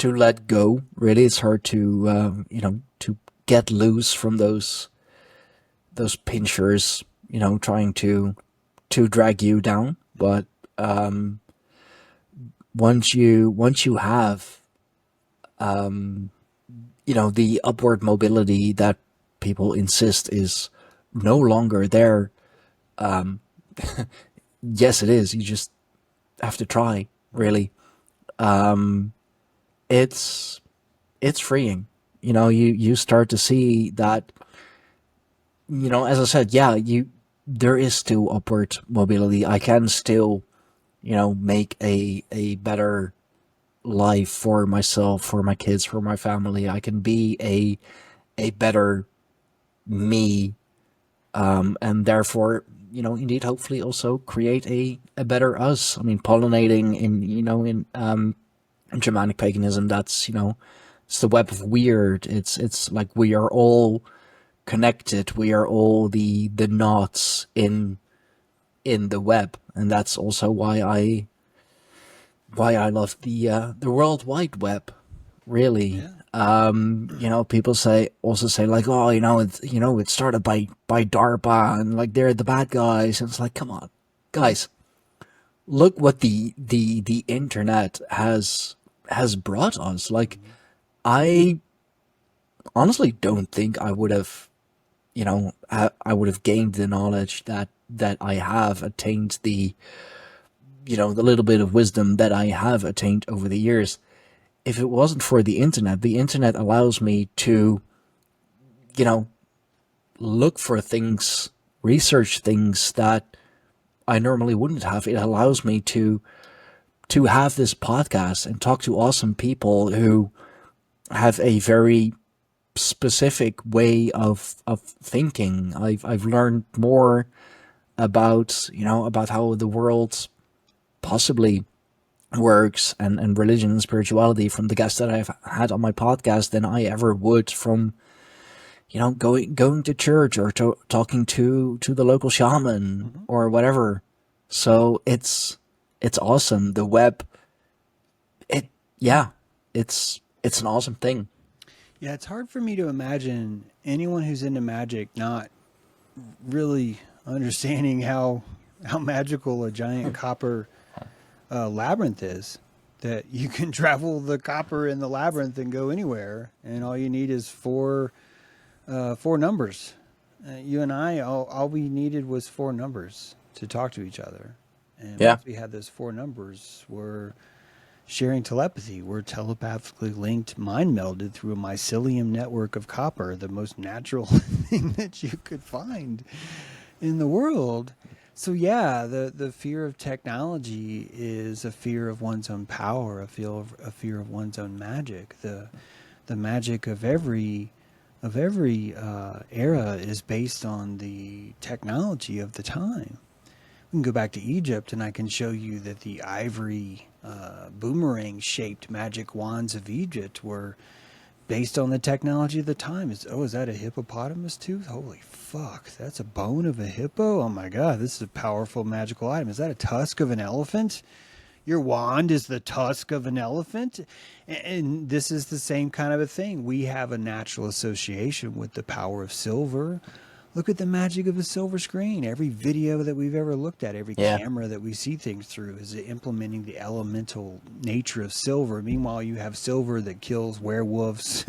let go, really. It's hard to, you know, to get loose from those pinchers, you know, trying to drag you down. But once you have, you know, the upward mobility that people insist is no longer there, yes, it is. You just have to try, really. It's freeing. You know, you start to see that, you know, as I said, yeah, there is still upward mobility. I can still, you know, make a better life for myself, for my kids, for my family. I can be a better me, and therefore, you know, indeed, hopefully also create a better us. I mean, pollinating in, you know, in Germanic paganism, that's, you know, it's the web of weird. It's like we are all connected. We are all the knots in the web, and that's also why I love the World Wide Web, really. Yeah. You know, people also say like, oh, you know, it started by DARPA, and like they're the bad guys. And it's like, come on, guys, look what the internet has brought us. Like, I honestly don't think I would have, you know, I would have gained the knowledge that I have attained, the, you know, the little bit of wisdom that I have attained over the years, if it wasn't for the internet. The internet allows me to, you know, look for things, research things that I normally wouldn't have. It allows me to to have this podcast and talk to awesome people who have a very specific way of thinking. I've learned more about, about how the world possibly works, and religion and spirituality from the guests that I've had on my podcast than I ever would from, going to church or talking to the local shaman or whatever. So it's awesome. The web, yeah, it's an awesome thing. Yeah, it's hard for me to imagine anyone who's into magic not really understanding how magical a giant copper labyrinth is. That you can travel the copper in the labyrinth and go anywhere, and all you need is four numbers. You and I, all we needed was four numbers to talk to each other, and Yeah. once we had those four numbers, we're sharing telepathy. We're telepathically linked, mind melded through a mycelium network of copper, the most natural thing that you could find in the world. So yeah, the fear of technology is a fear of one's own power, a fear of one's own magic. The magic of every era is based on the technology of the time. We can go back to Egypt, and I can show you that the ivory boomerang-shaped magic wands of Egypt were based on the technology of the time. Is that a hippopotamus tooth? Holy fuck, that's a bone of a hippo? Oh my god, this is a powerful magical item. Is that a tusk of an elephant? Your wand is the tusk of an elephant? And this is the same kind of a thing. We have a natural association with the power of silver. Look at the magic of a silver screen. Every video that we've ever looked at, every Yeah. camera that we see things through is implementing the elemental nature of silver. Meanwhile, you have silver that kills werewolves,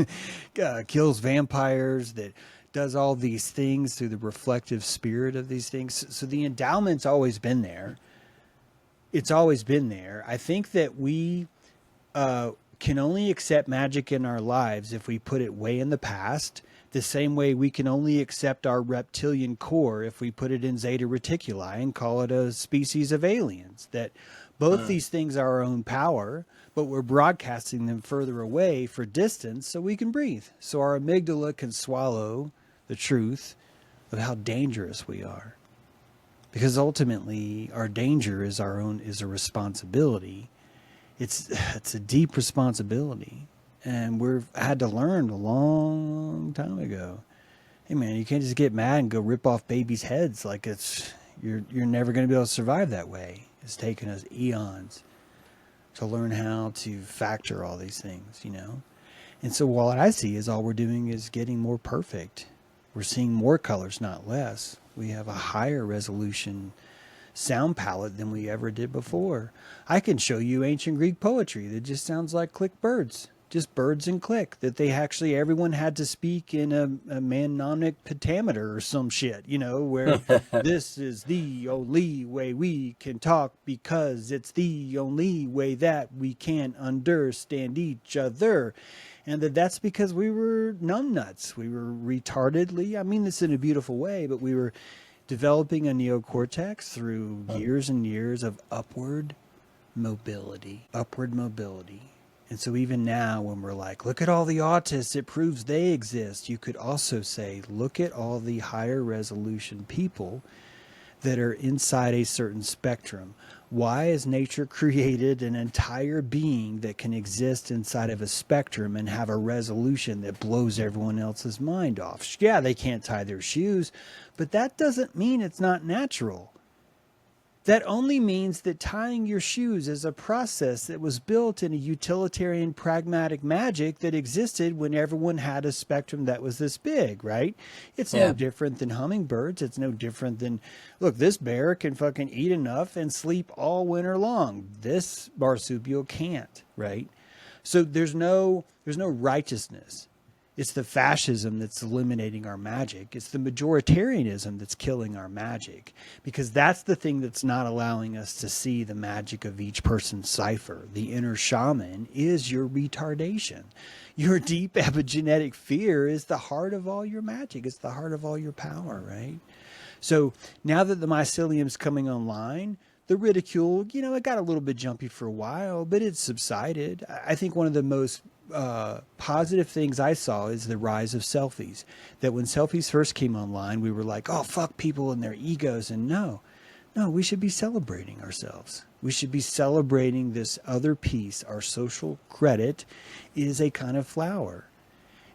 kills vampires, that does all these things through the reflective spirit of these things. So the endowment's always been there. It's always been there. I think that we can only accept magic in our lives if we put it way in the past. The same way we can only accept our reptilian core if we put it in Zeta Reticuli and call it a species of aliens. That both these things are our own power, but we're broadcasting them further away for distance so we can breathe. So our amygdala can swallow the truth of how dangerous we are. Because ultimately our danger is is a responsibility. It's a deep responsibility. And we've had to learn a long time ago. Hey man, you can't just get mad and go rip off babies' heads like you're never going to be able to survive that way. It's taken us eons to learn how to factor all these things, And so what I see is all we're doing is getting more perfect. We're seeing more colors, not less. We have a higher resolution sound palette than we ever did before. I can show you ancient Greek poetry that just sounds like click birds. Just birds and click, that everyone had to speak in a mnemonic pentameter or some shit, where this is the only way we can talk because it's the only way that we can understand each other. And that's because we were numbnuts. We were retardedly, I mean this in a beautiful way, but we were developing a neocortex through years and years of upward mobility. And so even now when we're like, look at all the autists, it proves they exist. You could also say, look at all the higher resolution people that are inside a certain spectrum. Why has nature created an entire being that can exist inside of a spectrum and have a resolution that blows everyone else's mind off? Yeah, they can't tie their shoes, but that doesn't mean it's not natural. That only means that tying your shoes is a process that was built in a utilitarian pragmatic magic that existed when everyone had a spectrum that was this big, right? It's no different than hummingbirds. It's no different than, look, this bear can fucking eat enough and sleep all winter long. This marsupial can't, right? So there's no righteousness. It's the fascism that's eliminating our magic. It's the majoritarianism that's killing our magic, because that's the thing that's not allowing us to see the magic of each person's cipher. The inner shaman is your retardation. Your deep epigenetic fear is the heart of all your magic. It's the heart of all your power, right? So now that the mycelium's coming online, the ridicule, it got a little bit jumpy for a while, but it subsided. I think one of the most positive things I saw is the rise of selfies. That when selfies first came online, we were like, oh, fuck people and their egos. And no, we should be celebrating ourselves. We should be celebrating this other piece. Our social credit is a kind of flower.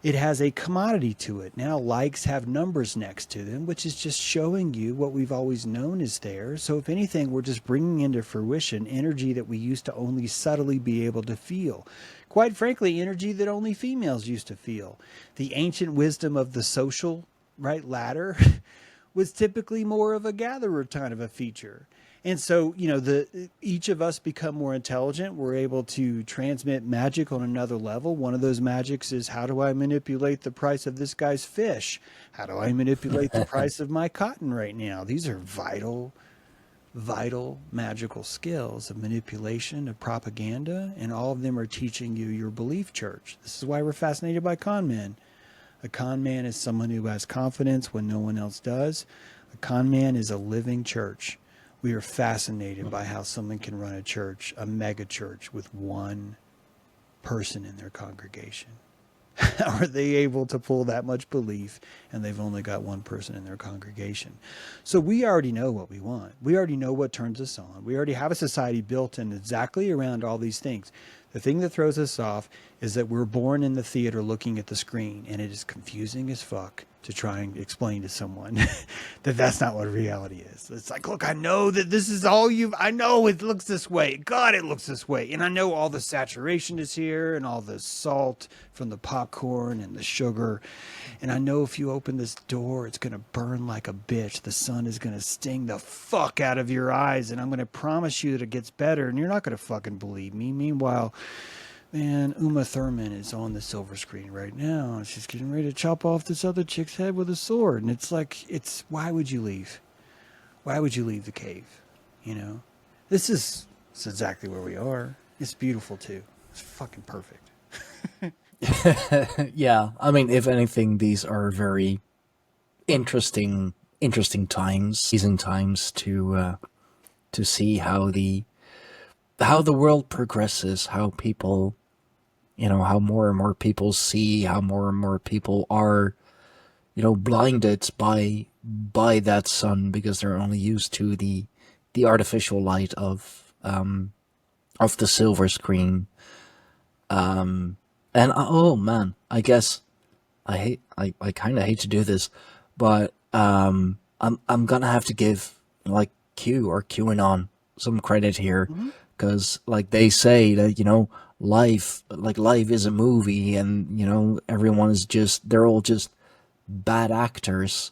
It has a commodity to it. Now likes have numbers next to them, which is just showing you what we've always known is there. So if anything, we're just bringing into fruition energy that we used to only subtly be able to feel. Quite frankly, energy that only females used to feel. The ancient wisdom of the social ladder was typically more of a gatherer kind of a feature. And so, each of us become more intelligent. We're able to transmit magic on another level. One of those magics is, how do I manipulate the price of this guy's fish? How do I manipulate the price of my cotton right now? These are vital magical skills of manipulation, of propaganda, and all of them are teaching you your belief church. This is why we're fascinated by con men. A con man is someone who has confidence when no one else does. A con man is a living church. We are fascinated by how someone can run a church, a mega church, with one person in their congregation. How are they able to pull that much belief and they've only got one person in their congregation? So we already know what we want. We already know what turns us on. We already have a society built in exactly around all these things. The thing that throws us off is that we're born in the theater looking at the screen, and it is confusing as fuck to try and explain to someone that that's not what reality is. It's like, look, I know that this is all I know it looks this way. God, it looks this way. And I know all the saturation is here and all the salt from the popcorn and the sugar. And I know if you open this door, it's going to burn like a bitch. The sun is going to sting the fuck out of your eyes. And I'm going to promise you that it gets better. And you're not going to fucking believe me. Meanwhile, man, Uma Thurman is on the silver screen right now. She's getting ready to chop off this other chick's head with a sword. And it's like, why would you leave? Why would you leave the cave? This is exactly where we are. It's beautiful too. It's fucking perfect. Yeah, I mean, if anything, these are very interesting times, season times to see how the world progresses, how people, how more and more people see, how more and more people are, blinded by that sun because they're only used to the artificial light of the silver screen. And oh man, I guess I kind of hate to do this, but I'm gonna have to give like Q or QAnon some credit here, because like they say that life is a movie, and everyone is they're all just bad actors.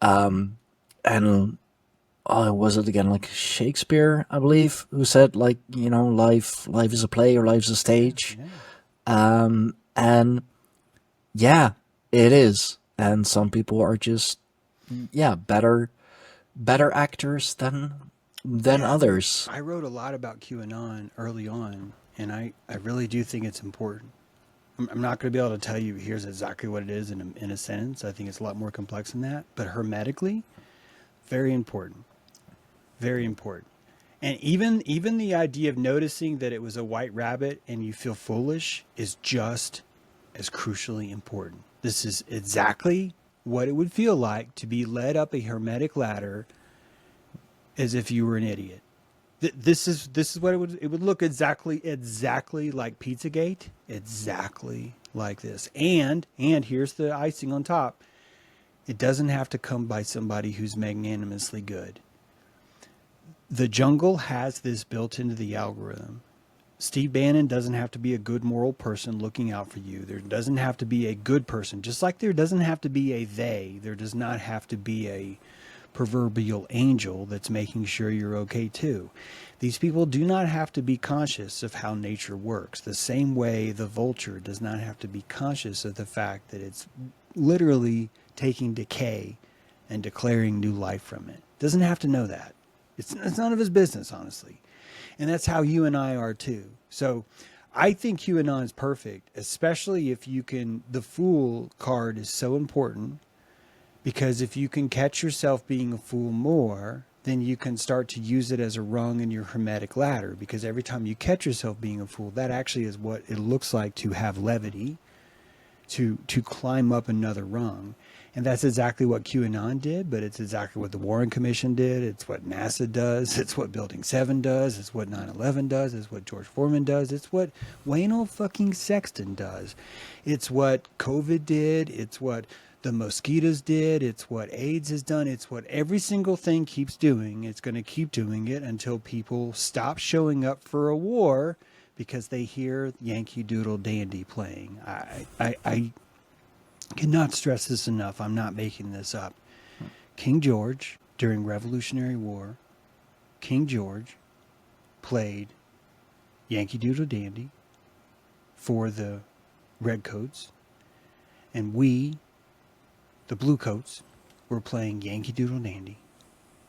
And was it again like Shakespeare, I believe, who said life is a play or life's a stage. Yeah. And yeah, it is. And some people are just, better actors than others. I wrote a lot about QAnon early on, and I really do think it's important. I'm not going to be able to tell you here's exactly what it is in a sentence. I think it's a lot more complex than that. But hermetically, very important. Very important. And even the idea of noticing that it was a white rabbit and you feel foolish is just as crucially important. This is exactly what it would feel like to be led up a hermetic ladder as if you were an idiot. This is what it would look exactly like Pizzagate, exactly like this. And here's the icing on top. It doesn't have to come by somebody who's magnanimously good. The jungle has this built into the algorithm. Steve Bannon doesn't have to be a good moral person looking out for you. There doesn't have to be a good person. Just like there doesn't have to be a they. There does not have to be a proverbial angel that's making sure you're okay too. These people do not have to be conscious of how nature works. The same way the vulture does not have to be conscious of the fact that it's literally taking decay and declaring new life from it. Doesn't have to know that. It's none of his business, honestly. And that's how you and I are too. So I think QAnon is perfect, especially if you can, the fool card is so important, because if you can catch yourself being a fool more, then you can start to use it as a rung in your hermetic ladder, because every time you catch yourself being a fool, that actually is what it looks like to have levity, to climb up another rung. And that's exactly what QAnon did, but it's exactly what the Warren Commission did. It's what NASA does. It's what Building 7 does. It's what 9/11 does. It's what George Foreman does. It's what Wayne fucking Sexton does. It's what COVID did. It's what the mosquitoes did. It's what AIDS has done. It's what every single thing keeps doing. It's going to keep doing it until people stop showing up for a war because they hear Yankee Doodle Dandy playing. I cannot stress this enough. I'm not making this up. King George, during Revolutionary War, King George played Yankee Doodle Dandy for the Redcoats, and we, the Bluecoats, were playing Yankee Doodle Dandy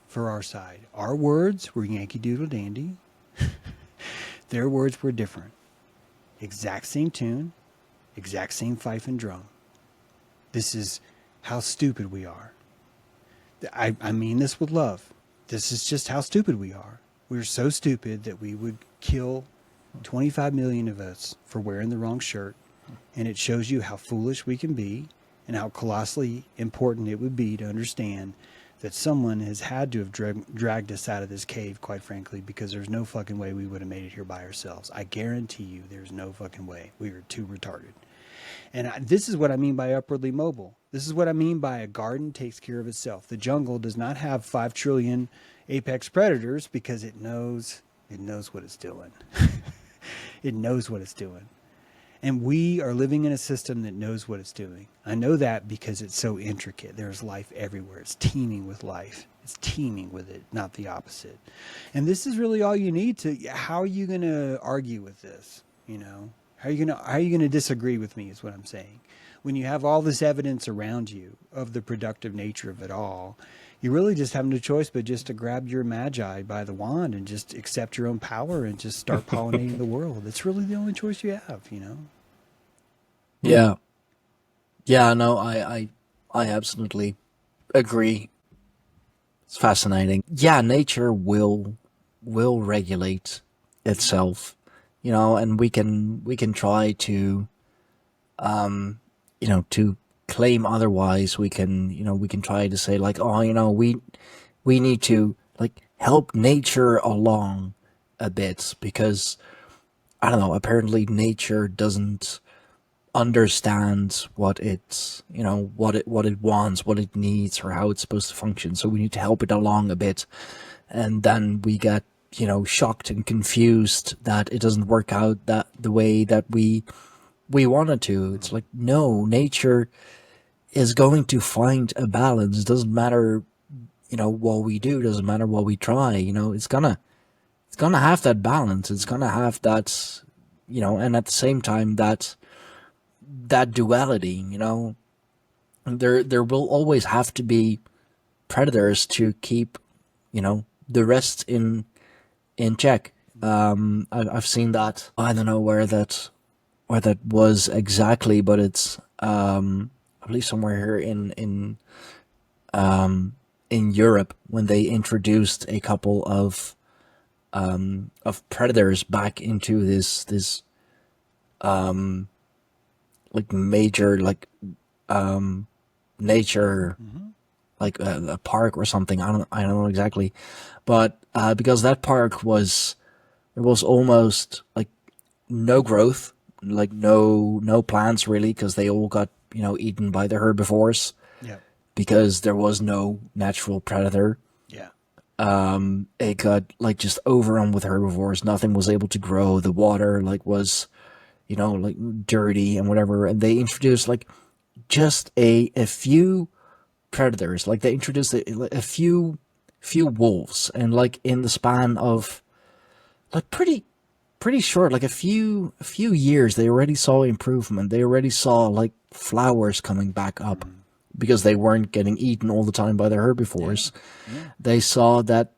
for our side. Our words were Yankee Doodle Dandy. Their words were different. Exact same tune, exact same fife and drum. This is how stupid we are. I mean this with love. This is just how stupid we are. We're so stupid that we would kill 25 million of us for wearing the wrong shirt. And it shows you how foolish we can be and how colossally important it would be to understand that someone has had to have dragged us out of this cave, quite frankly, because there's no fucking way we would have made it here by ourselves. I guarantee you there's no fucking way. We are too retarded. And this is what I mean by upwardly mobile. This is what I mean by a garden takes care of itself. The jungle does not have 5 trillion apex predators because it knows what it's doing. It knows what it's doing. And we are living in a system that knows what it's doing. I know that because it's so intricate. There's life everywhere. It's teeming with life. It's teeming with it, not the opposite. And this is really all you need to. How are you going to argue with this? You know, how are you going to disagree with me is what I'm saying. When you have all this evidence around you of the productive nature of it all, you really just have no choice but just to grab your magi by the wand and just accept your own power and just start pollinating the world. It's really the only choice you have, you know? Yeah. Yeah, no, I absolutely agree. It's fascinating. Yeah, nature will regulate itself, you know, and we can try to to claim otherwise. We can try to say like, oh, we need to like help nature along a bit because I don't know, apparently nature doesn't understand what it's what it wants, what it needs, or how it's supposed to function, so we need to help it along a bit, and then we get shocked and confused that it doesn't work out that the way that we wanted to. It's like, no, nature is going to find a balance. It doesn't matter what we do, doesn't matter what we try, it's gonna have that balance. It's gonna have that, and at the same time that duality, there will always have to be predators to keep, the rest in check. I've seen that. I don't know where that was exactly, but it's I believe somewhere here in Europe, when they introduced a couple of predators back into this like major nature, like a park or something. I don't know exactly, but because that park was almost like no growth, like no plants really, because they all got eaten by the herbivores. Yeah. Because there was no natural predator. Yeah. It got like just overrun with herbivores. Nothing was able to grow. The water like was like dirty and whatever, and they introduced like just a few predators. Like they introduced a few wolves, and like in the span of like pretty short, like a few years, they already saw improvement. They already saw like flowers coming back up because they weren't getting eaten all the time by the herbivores. Yeah. Yeah. They saw that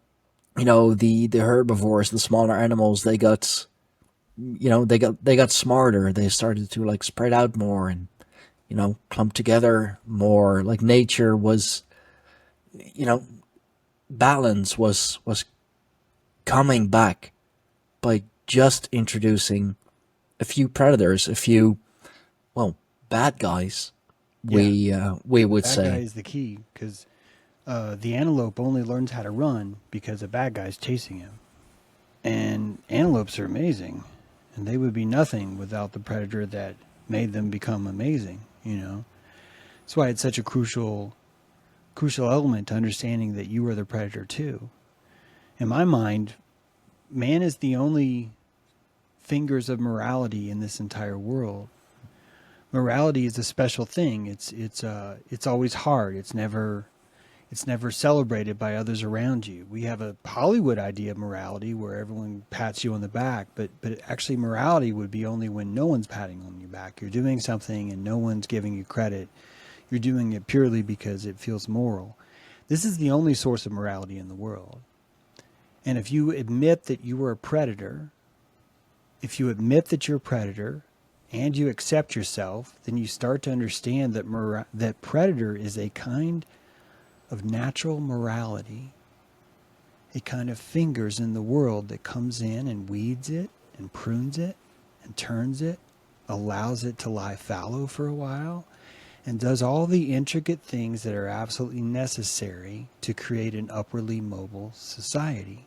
the herbivores, the smaller animals, they got they got smarter. They started to like spread out more and clump together more. Like nature was balance was coming back by just introducing a few predators, a few, well, bad guys. Yeah, We the would bad guy say. is the key because the antelope only learns how to run because a bad guy's chasing him. And antelopes are amazing, and they would be nothing without the predator that made them become amazing. You know, that's why it's such a crucial element to understanding that you are the predator too. In my mind, man is the only fingers of morality in this entire world. Morality is a special thing. It's always hard. It's never celebrated by others around you. We have a Hollywood idea of morality where everyone pats you on the back, but actually morality would be only when no one's patting on your back. You're doing something and no one's giving you credit. You're doing it purely because it feels moral. This is the only source of morality in the world. And if you admit that you are a predator, if you admit that you're a predator and you accept yourself, then you start to understand that that predator is a kind of natural morality, a kind of fingers in the world that comes in and weeds it and prunes it and turns it, allows it to lie fallow for a while, and does all the intricate things that are absolutely necessary to create an upwardly mobile society.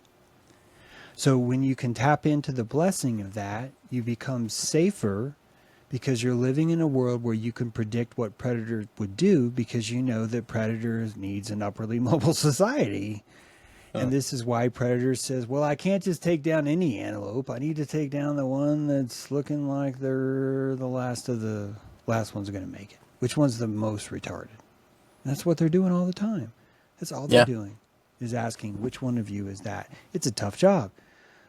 So when you can tap into the blessing of that, you become safer because you're living in a world where you can predict what predator would do because you know that predator needs an upwardly mobile society. And this is why predator says, well, I can't just take down any antelope. I need to take down the one that's looking like they're the last one's going to make it. Which one's the most retarded? And that's what they're doing all the time. That's all they're Yeah. doing is asking which one of you is that. It's a tough job.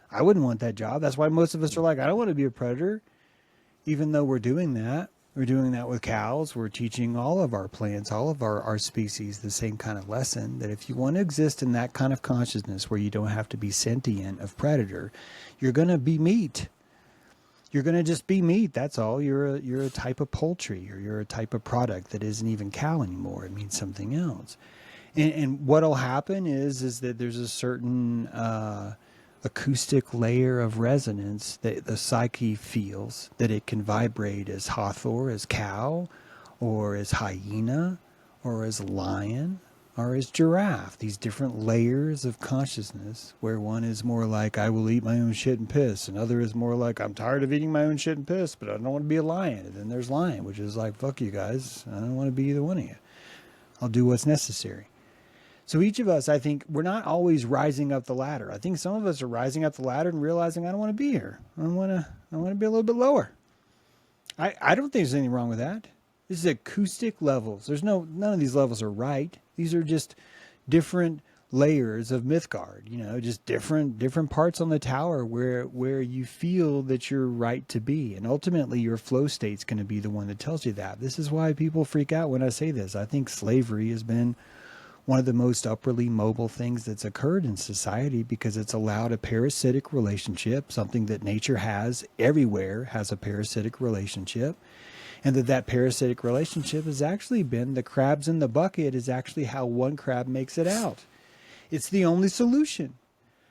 I wouldn't want that job. That's why most of us are like, I don't want to be a predator. Even though we're doing that with cows. We're teaching all of our plants, all of our species, the same kind of lesson that if you want to exist in that kind of consciousness where you don't have to be sentient of predator, you're going to be meat. You're going to just be meat. That's all. You're a type of poultry, or you're a type of product that isn't even cow anymore. It means something else. And what'll happen is that there's a certain acoustic layer of resonance that the psyche feels, that it can vibrate as Hathor, as cow, or as hyena, or as lion, or as giraffe. These different layers of consciousness, where one is more like, I will eat my own shit and piss. Another is more like, I'm tired of eating my own shit and piss, but I don't want to be a lion. And then there's lion, which is like, fuck you guys. I don't want to be either one of you. I'll do what's necessary. So each of us, I think, we're not always rising up the ladder. I think some of us are rising up the ladder and realizing, I don't want to be here. I want to be a little bit lower. I don't think there's anything wrong with that. This is acoustic levels. None of these levels are right. These are just different layers of Mythgard, just different parts on the tower where you feel that you're right to be. And ultimately your flow state's going to be the one that tells you that. This is why people freak out when I say this. I think slavery has been one of the most upwardly mobile things that's occurred in society because it's allowed a parasitic relationship, something that nature has everywhere, has a parasitic relationship. And that parasitic relationship has actually been the crabs in the bucket is actually how one crab makes it out. It's the only solution.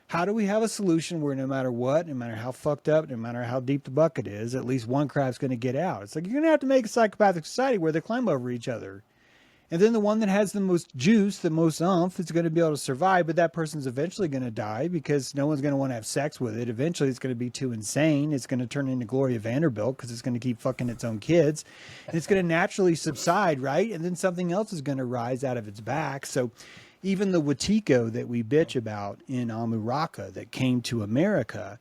How do we have a solution where no matter what, no matter how fucked up, no matter how deep the bucket is, at least one crab's going to get out? It's like you're going to have to make a psychopathic society where they climb over each other. And then the one that has the most juice, the most oomph, is going to be able to survive, but that person's eventually going to die because no one's going to want to have sex with it. Eventually, it's going to be too insane. It's going to turn into Gloria Vanderbilt because it's going to keep fucking its own kids. And it's going to naturally subside, right? And then something else is going to rise out of its back. So even the Wetiko that we bitch about in Amuraka that came to America,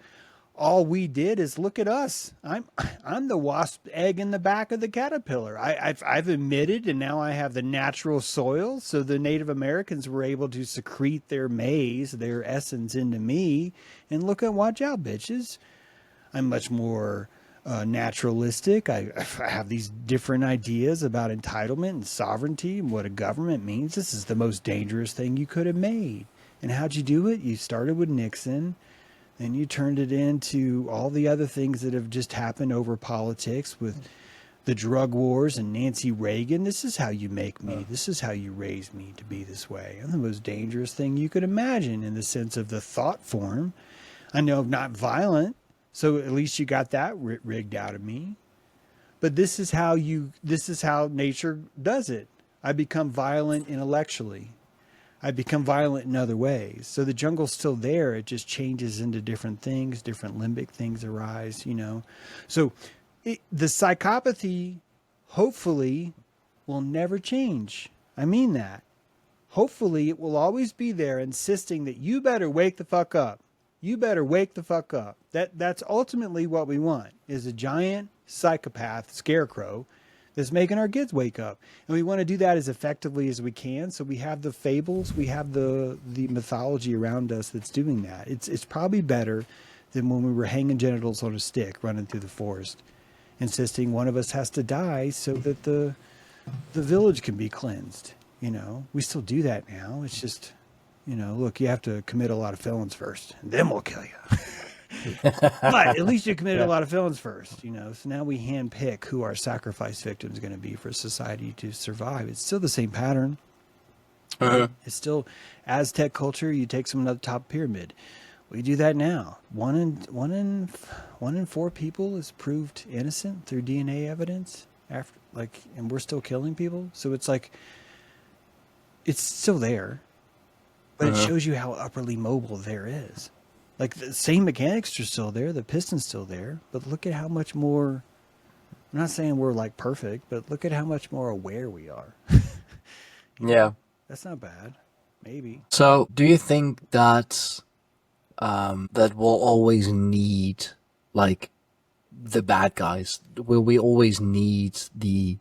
all we did is look at us. I'm the wasp egg in the back of the caterpillar. I've emitted, and now I have the natural soil. So the Native Americans were able to secrete their maize, their essence into me. And watch out, bitches. I'm much more naturalistic. I have these different ideas about entitlement and sovereignty and what a government means. This is the most dangerous thing you could have made. And how'd you do it? You started with Nixon. Then you turned it into all the other things that have just happened over politics with the drug wars and Nancy Reagan. This is how you make me. This is how you raise me to be this way. I'm the most dangerous thing you could imagine in the sense of the thought form. I know I'm not violent, so at least you got that rigged out of me. But this is how nature does it. I become violent intellectually. I become violent in other ways. So the jungle's still there. It just changes into different things. Different limbic things arise, you know. So the psychopathy, hopefully, will never change. I mean that. Hopefully, it will always be there, insisting that you better wake the fuck up. You better wake the fuck up. That's ultimately what we want, is a giant psychopath scarecrow that's making our kids wake up. And we want to do that as effectively as we can. So we have the fables, we have the mythology around us that's doing that. It's probably better than when we were hanging genitals on a stick running through the forest, insisting one of us has to die so that the village can be cleansed. You know, we still do that now. It's just, you know, look, you have to commit a lot of felons first, and then we'll kill you. But at least you committed a lot of felons first, you know. So now we handpick who our sacrifice victim is going to be for society to survive. It's still the same pattern. It's still Aztec culture. You take someone at the top pyramid. We do that now. One in four people is proved innocent through DNA evidence after, like, and we're still killing people. So it's like, it's still there, but it shows you how upperly mobile there is. Like, the same mechanics are still there, the piston's still there, but look at how much more, I'm not saying we're like perfect, but look at how much more aware we are. Yeah. That's not bad. Maybe. So, do you think that that we'll always need, like, the bad guys? Will we always need the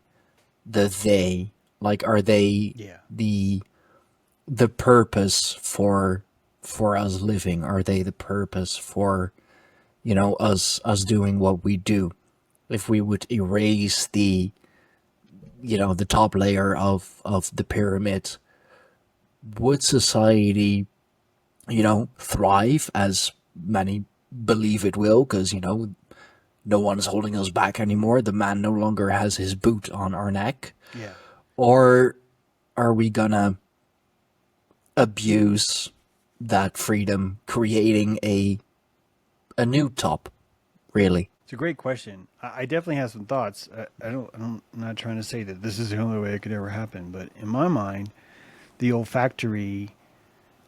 they? Like, are they the purpose for us living? Are they the purpose for, you know, us doing what we do? If we would erase the, you know, the top layer of the pyramid, would society, you know, thrive, as many believe it will, because, you know, no one is holding us back anymore. The man no longer has his boot on our neck. Yeah. Or are we gonna abuse that freedom, creating a new top, really? It's a great question. I definitely have some thoughts. I'm not trying to say that this is the only way it could ever happen, but in my mind, the olfactory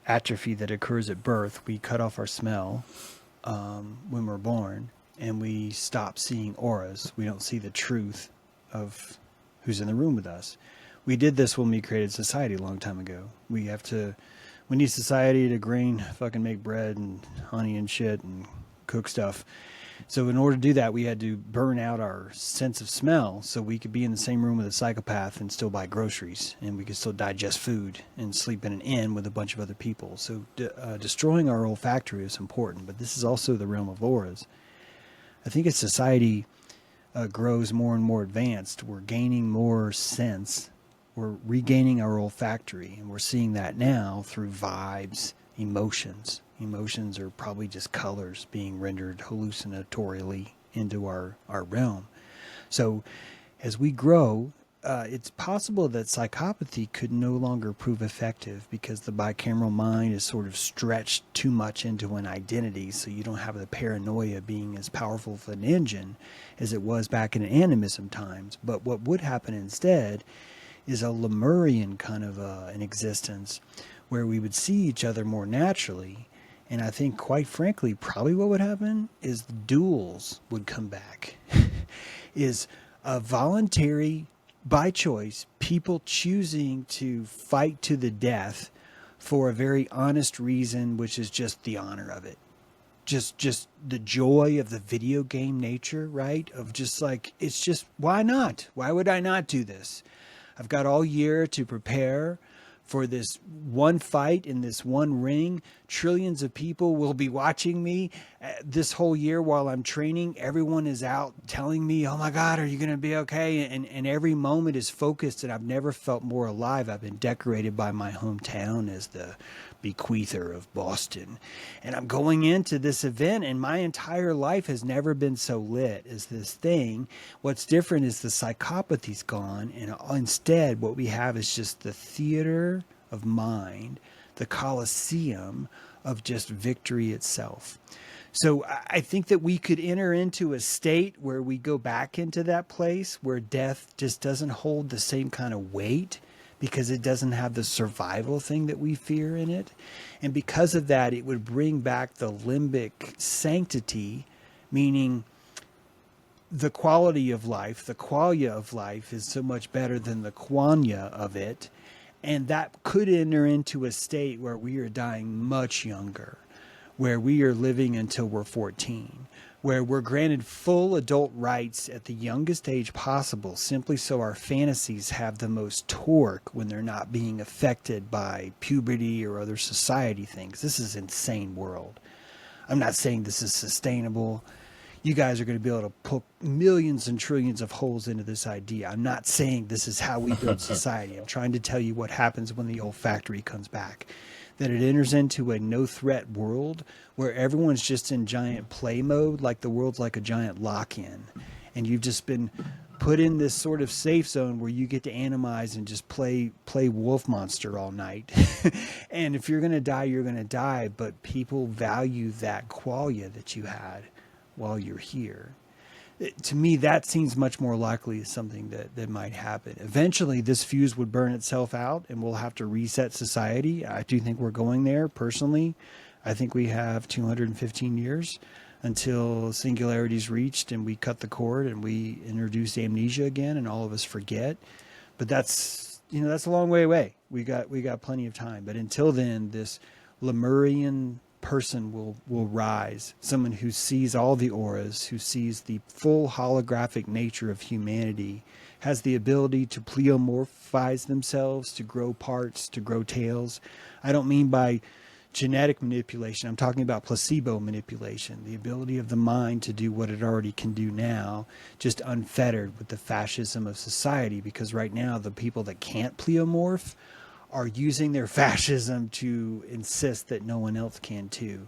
atrophy that occurs at birth, we cut off our smell when we're born, and we stop seeing auras. We don't see the truth of who's in the room with us. We did this when we created society a long time ago. We need society to fucking make bread and honey and shit and cook stuff. So in order to do that, we had to burn out our sense of smell so we could be in the same room with a psychopath and still buy groceries, and we could still digest food and sleep in an inn with a bunch of other people. So destroying our olfactory is important, but this is also the realm of auras. I think as society grows more and more advanced, we're gaining more sense. We're regaining our olfactory, and we're seeing that now through vibes, emotions. Emotions are probably just colors being rendered hallucinatorily into our realm. So as we grow, it's possible that psychopathy could no longer prove effective because the bicameral mind is sort of stretched too much into an identity, so you don't have the paranoia being as powerful of an engine as it was back in animism times. But what would happen instead is a Lemurian kind of an existence where we would see each other more naturally. And I think, quite frankly, probably what would happen is duels would come back. Is a voluntary, by choice, people choosing to fight to the death for a very honest reason, which is just the honor of it. Just the joy of the video game nature, right? Of just like, it's just, why not? Why would I not do this? I've got all year to prepare for this one fight in this one ring trillions of people will be watching me this whole year while I'm training. Everyone is out telling me, oh my God, are you going to be okay? And every moment is focused, and I've never felt more alive. I've been decorated by my hometown as the bequeather of Boston. And I'm going into this event, and my entire life has never been so lit as this thing. What's different is the psychopathy's gone, and instead what we have is just the theater of mind, the Colosseum of just victory itself. So I think that we could enter into a state where we go back into that place where death just doesn't hold the same kind of weight, because it doesn't have the survival thing that we fear in it. And because of that, it would bring back the limbic sanctity, meaning the quality of life, the qualia of life is so much better than the quanya of it. And that could enter into a state where we are dying much younger, where we are living until we're 14, where we're granted full adult rights at the youngest age possible, simply so our fantasies have the most torque when they're not being affected by puberty or other society things. This is an insane world. I'm not saying this is sustainable. You guys are going to be able to poke millions and trillions of holes into this idea. I'm not saying this is how we build society. I'm trying to tell you what happens when the olfactory comes back. That it enters into a no-threat world where everyone's just in giant play mode, like the world's like a giant lock-in. And you've just been put in this sort of safe zone where you get to animize and just play wolf monster all night. And if you're going to die, you're going to die. But people value that qualia that you had while you're here. To me, that seems much more likely as something that might happen. Eventually, this fuse would burn itself out, and we'll have to reset society. I do think we're going there, personally. I think we have 215 years until singularity is reached, and we cut the cord, and we introduce amnesia again, and all of us forget. But that's a long way away. We got plenty of time. But until then, this Lemurian person will rise, someone who sees all the auras, who sees the full holographic nature of humanity, has the ability to pleomorphize themselves, to grow parts, to grow tails. I don't mean by genetic manipulation. I'm talking about placebo manipulation, the ability of the mind to do what it already can do now, just unfettered with the fascism of society, because right now the people that can't pleomorph are using their fascism to insist that no one else can too.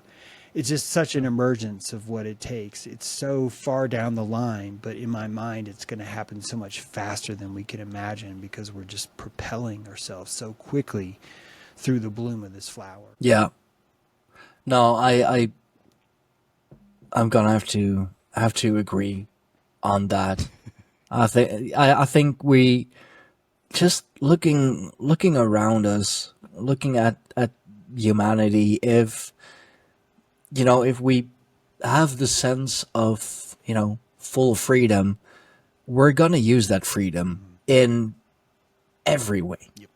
It's just such an emergence of what it takes. It's so far down the line, but in my mind, it's going to happen so much faster than we can imagine, because we're just propelling ourselves so quickly through the bloom of this flower. Yeah. No, I'm gonna have to agree on that. I think we just looking around us, looking at humanity, if we have the sense of, full freedom, we're gonna use that freedom in every way. Yep.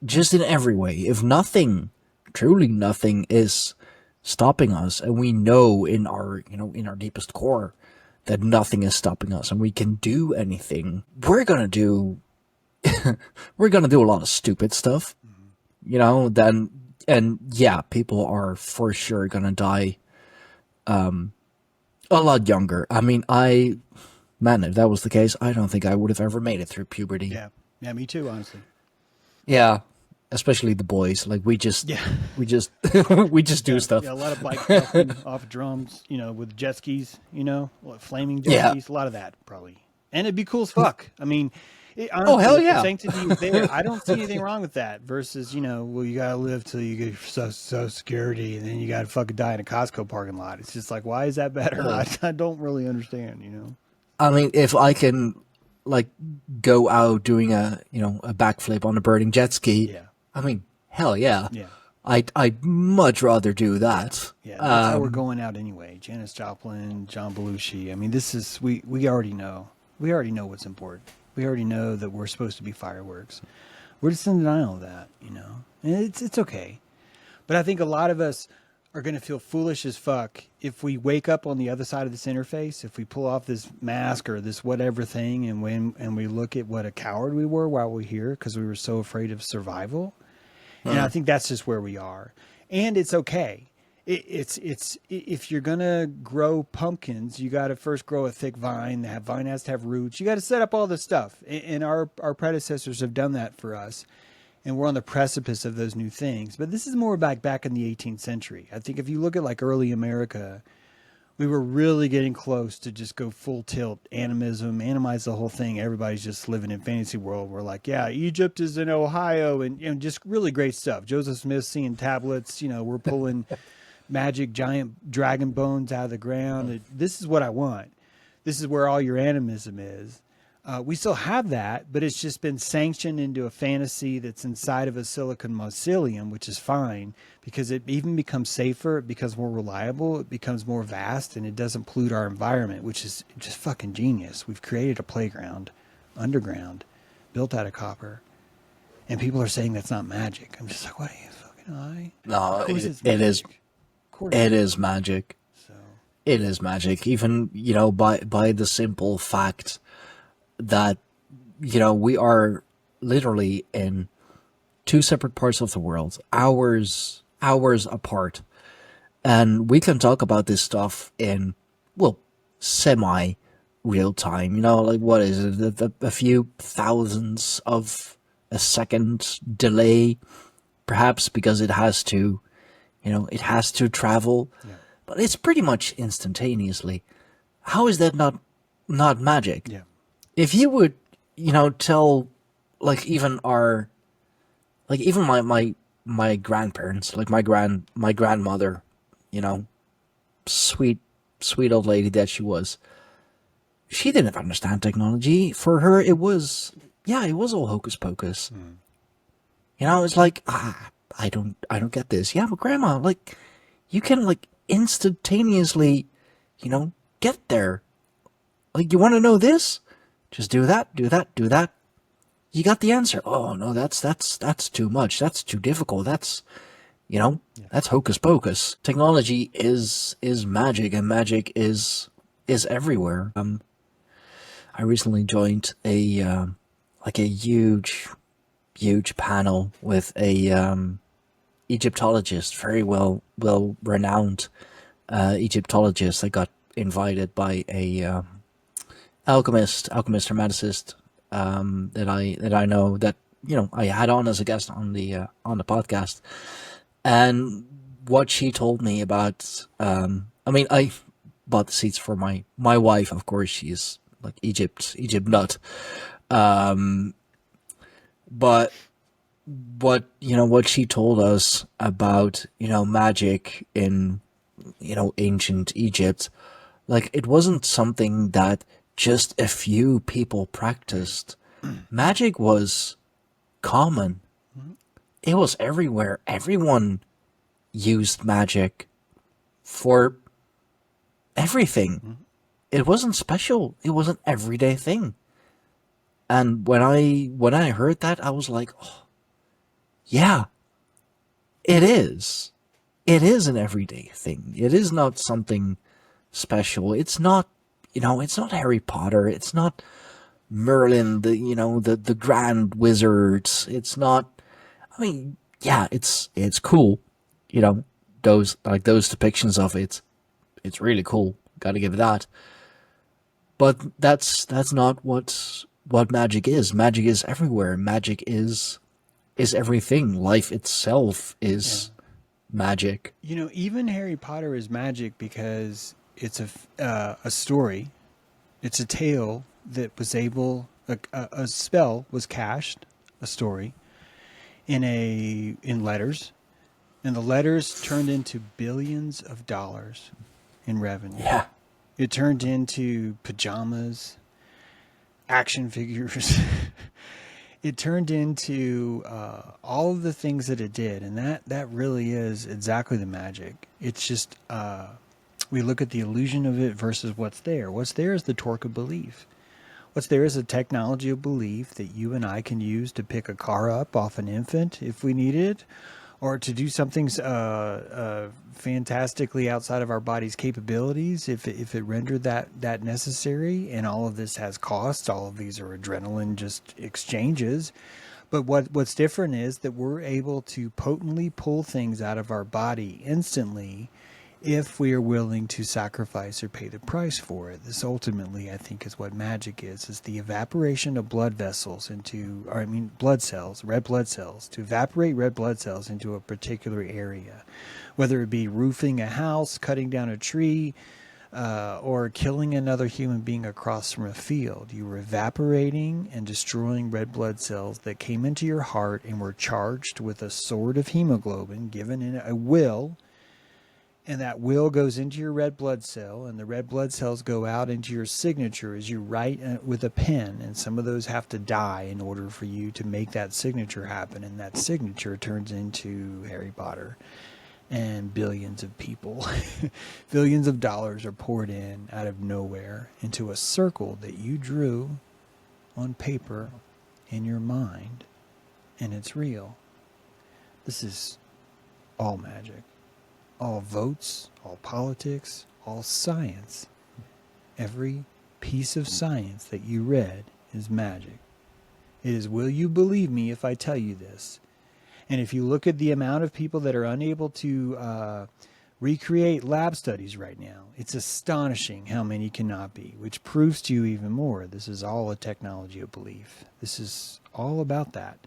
Just in every way. If nothing, truly nothing is stopping us, and we know in our deepest core that nothing is stopping us and we can do anything, we're gonna do a lot of stupid stuff, and yeah, people are for sure gonna die a lot younger. I mean, if that was the case, I don't think I would have ever made it through puberty. Yeah, me too, honestly. Yeah, especially the boys. Like we just do stuff. Yeah, a lot of bike jumping off drums, with jet skis, flaming jet skis, a lot of that probably. And it'd be cool as fuck. I mean, honestly, hell yeah. The sanctity is there. I don't see anything wrong with that versus, well, you got to live till you get Social Security and then you got to fucking die in a Costco parking lot. It's just like, why is that better? I don't really understand, I mean, if I can go out doing a backflip on a burning jet ski, I mean, hell yeah. Yeah. I'd much rather do that. Yeah, that's how we're going out anyway. Janis Joplin, John Belushi. I mean, this is, we already know. We already know what's important. We already know that we're supposed to be fireworks. We're just in denial of that, And it's okay. But I think a lot of us are going to feel foolish as fuck if we wake up on the other side of this interface, if we pull off this mask or this whatever thing, and we look at what a coward we were while we're here because we were so afraid of survival. And I think that's just where we are. and it's okay. It's if you're gonna grow pumpkins, you got to first grow a thick vine. That vine has to have roots. You got to set up all this stuff, and our predecessors have done that for us, and we're on the precipice of those new things. But this is more back in the 18th century. I think if you look at like early America, we were really getting close to just go full tilt animism, animize the whole thing. Everybody's just living in fantasy world. We're like, yeah, Egypt is in Ohio, and just really great stuff. Joseph Smith seeing tablets. We're pulling magic giant dragon bones out of the ground. This is what I want. This is where all your animism is. We still have that, but it's just been sanctioned into a fantasy that's inside of a silicon mycelium, which is fine because it even becomes safer, it becomes more reliable, it becomes more vast, and it doesn't pollute our environment, which is just fucking genius. We've created a playground underground built out of copper, and people are saying that's not magic. I'm just like, what are you fucking high? No, Of course it's it is. magic. Of course It is magic. So, It is magic. Even by the simple fact that we are literally in two separate parts of the world, hours apart, and we can talk about this stuff in, well, semi real time. Like, what is it, a few thousands of a second delay, perhaps, because it has to travel, yeah. but it's pretty much instantaneously. How is that not magic? Yeah. If you would, tell, like, even my grandparents, like my grandmother, sweet old lady that she was, she didn't understand technology. For her, it was all hocus pocus. It's like, I don't get this. Yeah, but grandma, like, you can, like, instantaneously, get there. Like, you want to know this? Just do that, do that, do that. You got the answer. Oh no, that's too much. That's too difficult. That's that's hocus pocus. Technology is magic, and magic is everywhere. I recently joined a huge panel with a Egyptologist, very well renowned Egyptologist. I got invited by a alchemist, hermeticist, that I know, that I had on as a guest on the podcast, and what she told me about, I mean, I bought the seats for my wife, of course. She's like Egypt nut, but what she told us about magic in ancient Egypt, like, it wasn't something that just a few people practiced. Magic was common. It was everywhere. Everyone used magic for everything. It wasn't special. It was an everyday thing. And when I heard that, I was like, oh, yeah, it is. It is an everyday thing. It is not something special. It's not, it's not Harry Potter. It's not Merlin, the grand wizard. It's not, I mean, yeah, it's cool. Those depictions of it, it's really cool. Gotta give it that. But that's not what magic is. Magic is everywhere. Magic is everything. Life itself is magic. Even Harry Potter is magic because it's a story. It's a tale that was able, a spell was cached, a story, in letters, and the letters turned into billions of dollars in revenue. Yeah. It turned into pajamas, action figures. It turned into all of the things that it did, and that really is exactly the magic. It's just we look at the illusion of it versus what's there. What's there is the torque of belief. What's there is a technology of belief that you and I can use to pick a car up off an infant if we need it, or to do something fantastically outside of our body's capabilities if it rendered that necessary. And all of this has costs. All of these are adrenaline just exchanges. But what's different is that we're able to potently pull things out of our body instantly if we are willing to sacrifice or pay the price for it. This ultimately, I think, is what magic is the evaporation of blood vessels blood cells, red blood cells, to evaporate red blood cells into a particular area, whether it be roofing a house, cutting down a tree, or killing another human being across from a field. You were evaporating and destroying red blood cells that came into your heart and were charged with a sword of hemoglobin given in a will, and that will goes into your red blood cell, and the red blood cells go out into your signature as you write with a pen, and some of those have to die in order for you to make that signature happen, and that signature turns into Harry Potter. And billions of people, billions of dollars are poured in out of nowhere into a circle that you drew on paper in your mind, and it's real. This is all magic, all votes, all politics, all science. Every piece of science that you read is magic. It is, will you believe me if I tell you this? And if you look at the amount of people that are unable to recreate lab studies right now, it's astonishing how many cannot be, which proves to you even more. This is all a technology of belief. This is all about that.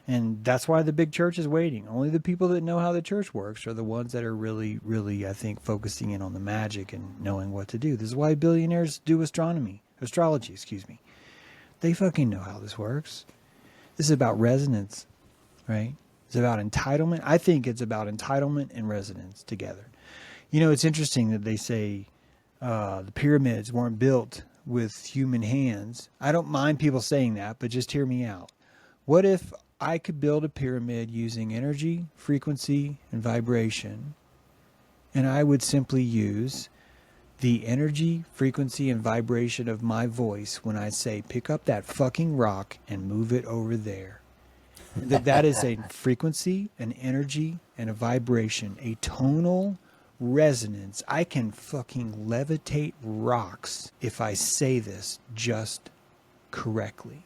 And that's why the big church is waiting. Only the people that know how the church works are the ones that are really, really, I think, focusing in on the magic and knowing what to do. This is why billionaires do astrology, They fucking know how this works. This is about resonance, right? It's about entitlement. I think it's about entitlement and resonance together. You know, it's interesting that they say the pyramids weren't built with human hands. I don't mind people saying that, but just hear me out. What if I could build a pyramid using energy, frequency, and vibration, and I would simply use the energy, frequency, and vibration of my voice when I say, pick up that fucking rock and move it over there? That is a frequency, an energy, and a vibration, a tonal resonance. I can fucking levitate rocks if I say this just correctly.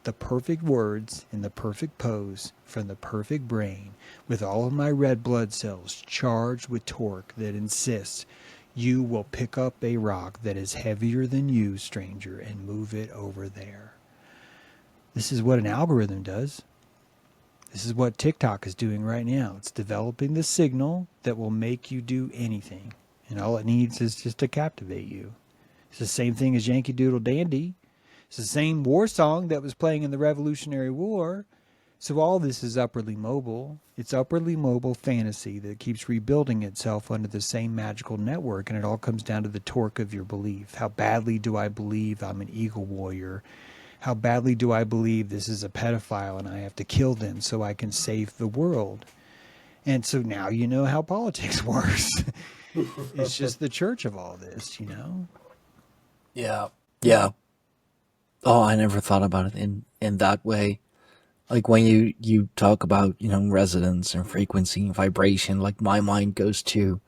The perfect words in the perfect pose from the perfect brain, with all of my red blood cells charged with torque that insists you will pick up a rock that is heavier than you, stranger, and move it over there. This is what an algorithm does. This is what TikTok is doing right now. It's developing the signal that will make you do anything. And all it needs is just to captivate you. It's the same thing as Yankee Doodle Dandy. It's the same war song that was playing in the Revolutionary War. So all this is upwardly mobile. It's upwardly mobile fantasy that keeps rebuilding itself under the same magical network. And it all comes down to the torque of your belief. How badly do I believe I'm an eagle warrior? How badly do I believe this is a pedophile and I have to kill them so I can save the world? And so now you know how politics works. It's just the church of all this, you know? Yeah. Yeah. Oh, I never thought about it in that way. Like when you talk about, resonance and frequency and vibration, like my mind goes to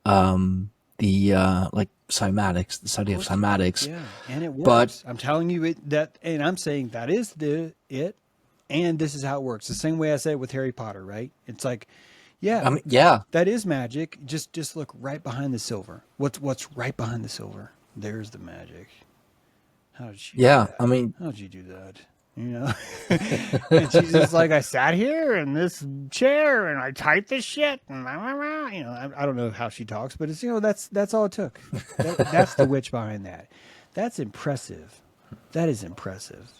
the like cymatics, the study of cymatics. Yeah, and it But works. I'm telling you and I'm saying that is it, and this is how it works. The same way I said it with Harry Potter, right? It's like, yeah, I mean, yeah, that is magic. Just look right behind the silver. What's right behind the silver? There's the magic. How did she do yeah. that? I mean, How did you do that? You know? And she's just like, I sat here in this chair and I typed this shit. And I don't know how she talks, but it's, that's all it took. That's the witch behind that. That's impressive. That is impressive.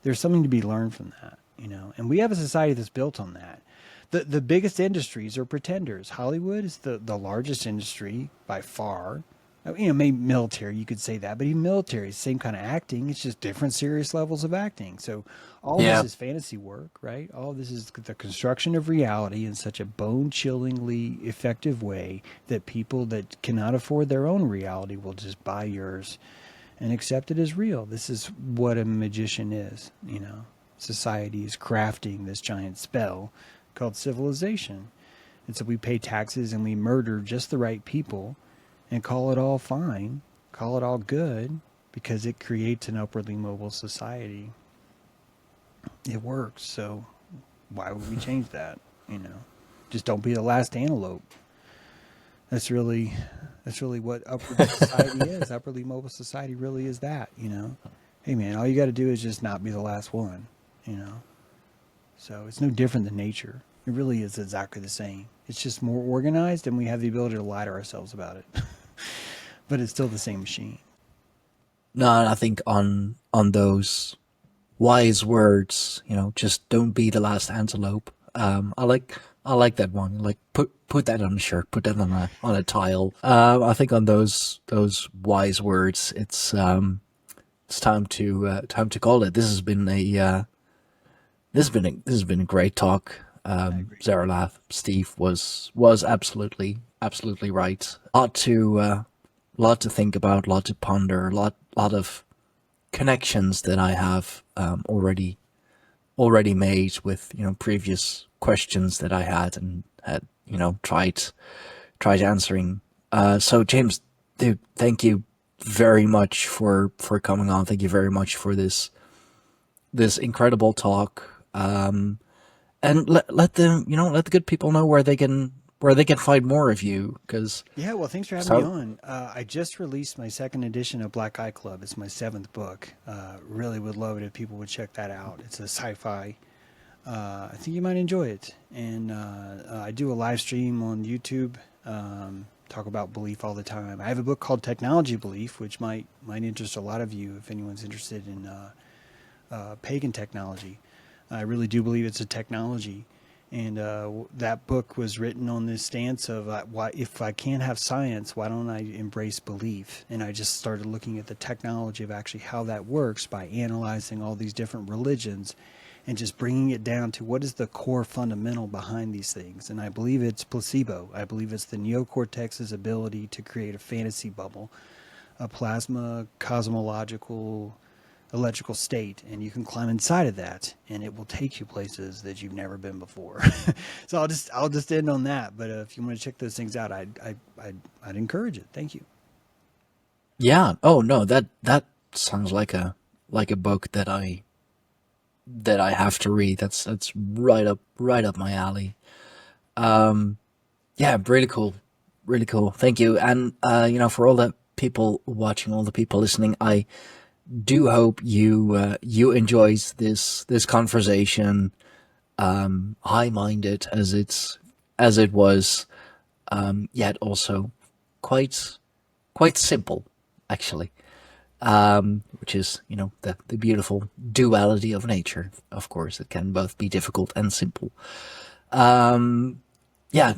There's something to be learned from that, and we have a society that's built on that. The biggest industries are pretenders. Hollywood is the largest industry by far. Maybe military, you could say that, but even military is the same kind of acting. It's just different serious levels of acting. So all yeah, this is fantasy work, right? All this is the construction of reality in such a bone-chillingly effective way that people that cannot afford their own reality will just buy yours and accept it as real. This is what a magician is, Society is crafting this giant spell called civilization. And so we pay taxes and we murder just the right people and call it all fine, call it all good, because it creates an upwardly mobile society. It works. So why would we change that? Just don't be the last antelope. That's really what upward society is. Upwardly mobile society really is that. Hey man, all you got to do is just not be the last one. So it's no different than nature. It really is exactly the same. It's just more organized, and we have the ability to lie to ourselves about it. But it's still the same machine. No, and I think on those wise words, just don't be the last antelope. I like that one. Like put that on a shirt, put that on a tile. I think on those wise words, it's time to call it. This has been a great talk. Zaralath, Steve was absolutely right. Lot to think about, lot to ponder, lot of connections that I have already made with previous questions that I had and had tried answering. So James, dude, thank you very much for coming on. Thank you very much for this incredible talk. And let the good people know where they can find more of you. Because yeah, well, thanks for having me on. I just released my second edition of Black Eye Club. It's my 7th book. Really would love it if people would check that out. It's a sci-fi. I think you might enjoy it. And I do a live stream on YouTube. Talk about belief all the time. I have a book called Technology Belief, which might interest a lot of you if anyone's interested in pagan technology. I really do believe it's a technology. And that book was written on this stance of why, if I can't have science, why don't I embrace belief? And I just started looking at the technology of actually how that works by analyzing all these different religions and just bringing it down to what is the core fundamental behind these things. And I believe it's placebo. I believe it's the neocortex's ability to create a fantasy bubble, a plasma cosmological electrical state, and you can climb inside of that and it will take you places that you've never been before. So I'll just end on that, but if you want to check those things out, I'd encourage it. Thank you. yeah, oh no, that sounds like a book that I have to read. That's right up my alley. Yeah, really cool, really cool. Thank you. And for all the people watching, all the people listening, I do hope you enjoys this conversation, high-minded as it was, yet also quite simple, actually, which is the beautiful duality of nature. Of course, it can both be difficult and simple. Yeah,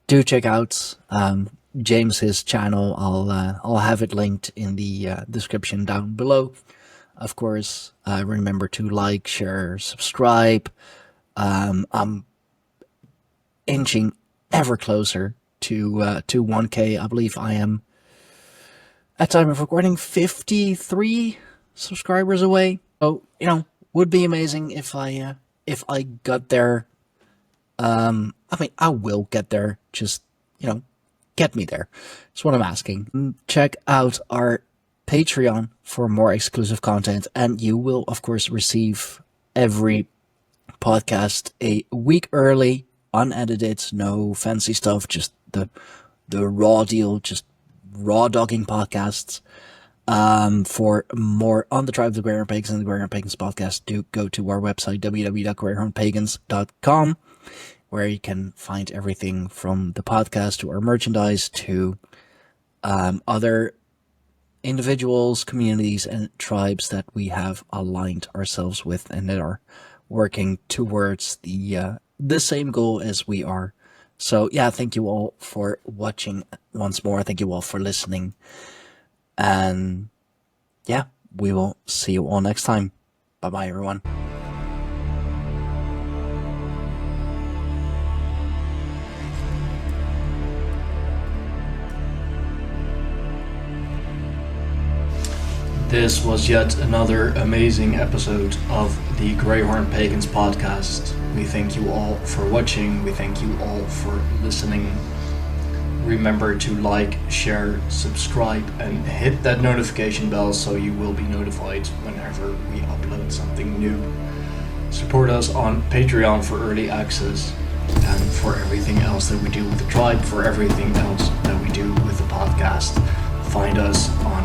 do check out James's channel. I'll have it linked in the description down below. Of course, remember to like, share, subscribe. I'm inching ever closer to 1K. I believe I am, at time of recording, 53 subscribers away. So would be amazing if I got there. I mean, I will get there. Just get me there. That's what I'm asking. Check out our Patreon for more exclusive content, and you will, of course, receive every podcast a week early, unedited, no fancy stuff, just the raw deal, just raw dogging podcasts. For more on the Tribe of the Greyhorn Pagans and the Greyhorn Pagans podcast, do go to our website, www.greyhornpagans.com, where you can find everything from the podcast to our merchandise to other individuals, communities, and tribes that we have aligned ourselves with and that are working towards the same goal as we are. So yeah, thank you all for watching once more. Thank you all for listening. And yeah, we will see you all next time. Bye-bye, everyone. This was yet another amazing episode of the Greyhorn Pagans podcast. We thank you all for watching. We thank you all for listening. remember to like, share, subscribe, and hit that notification bell so you will be notified whenever we upload something new. Support us on Patreon for early access and for everything else that we do with the tribe, for everything else that we do with the podcast. Find us on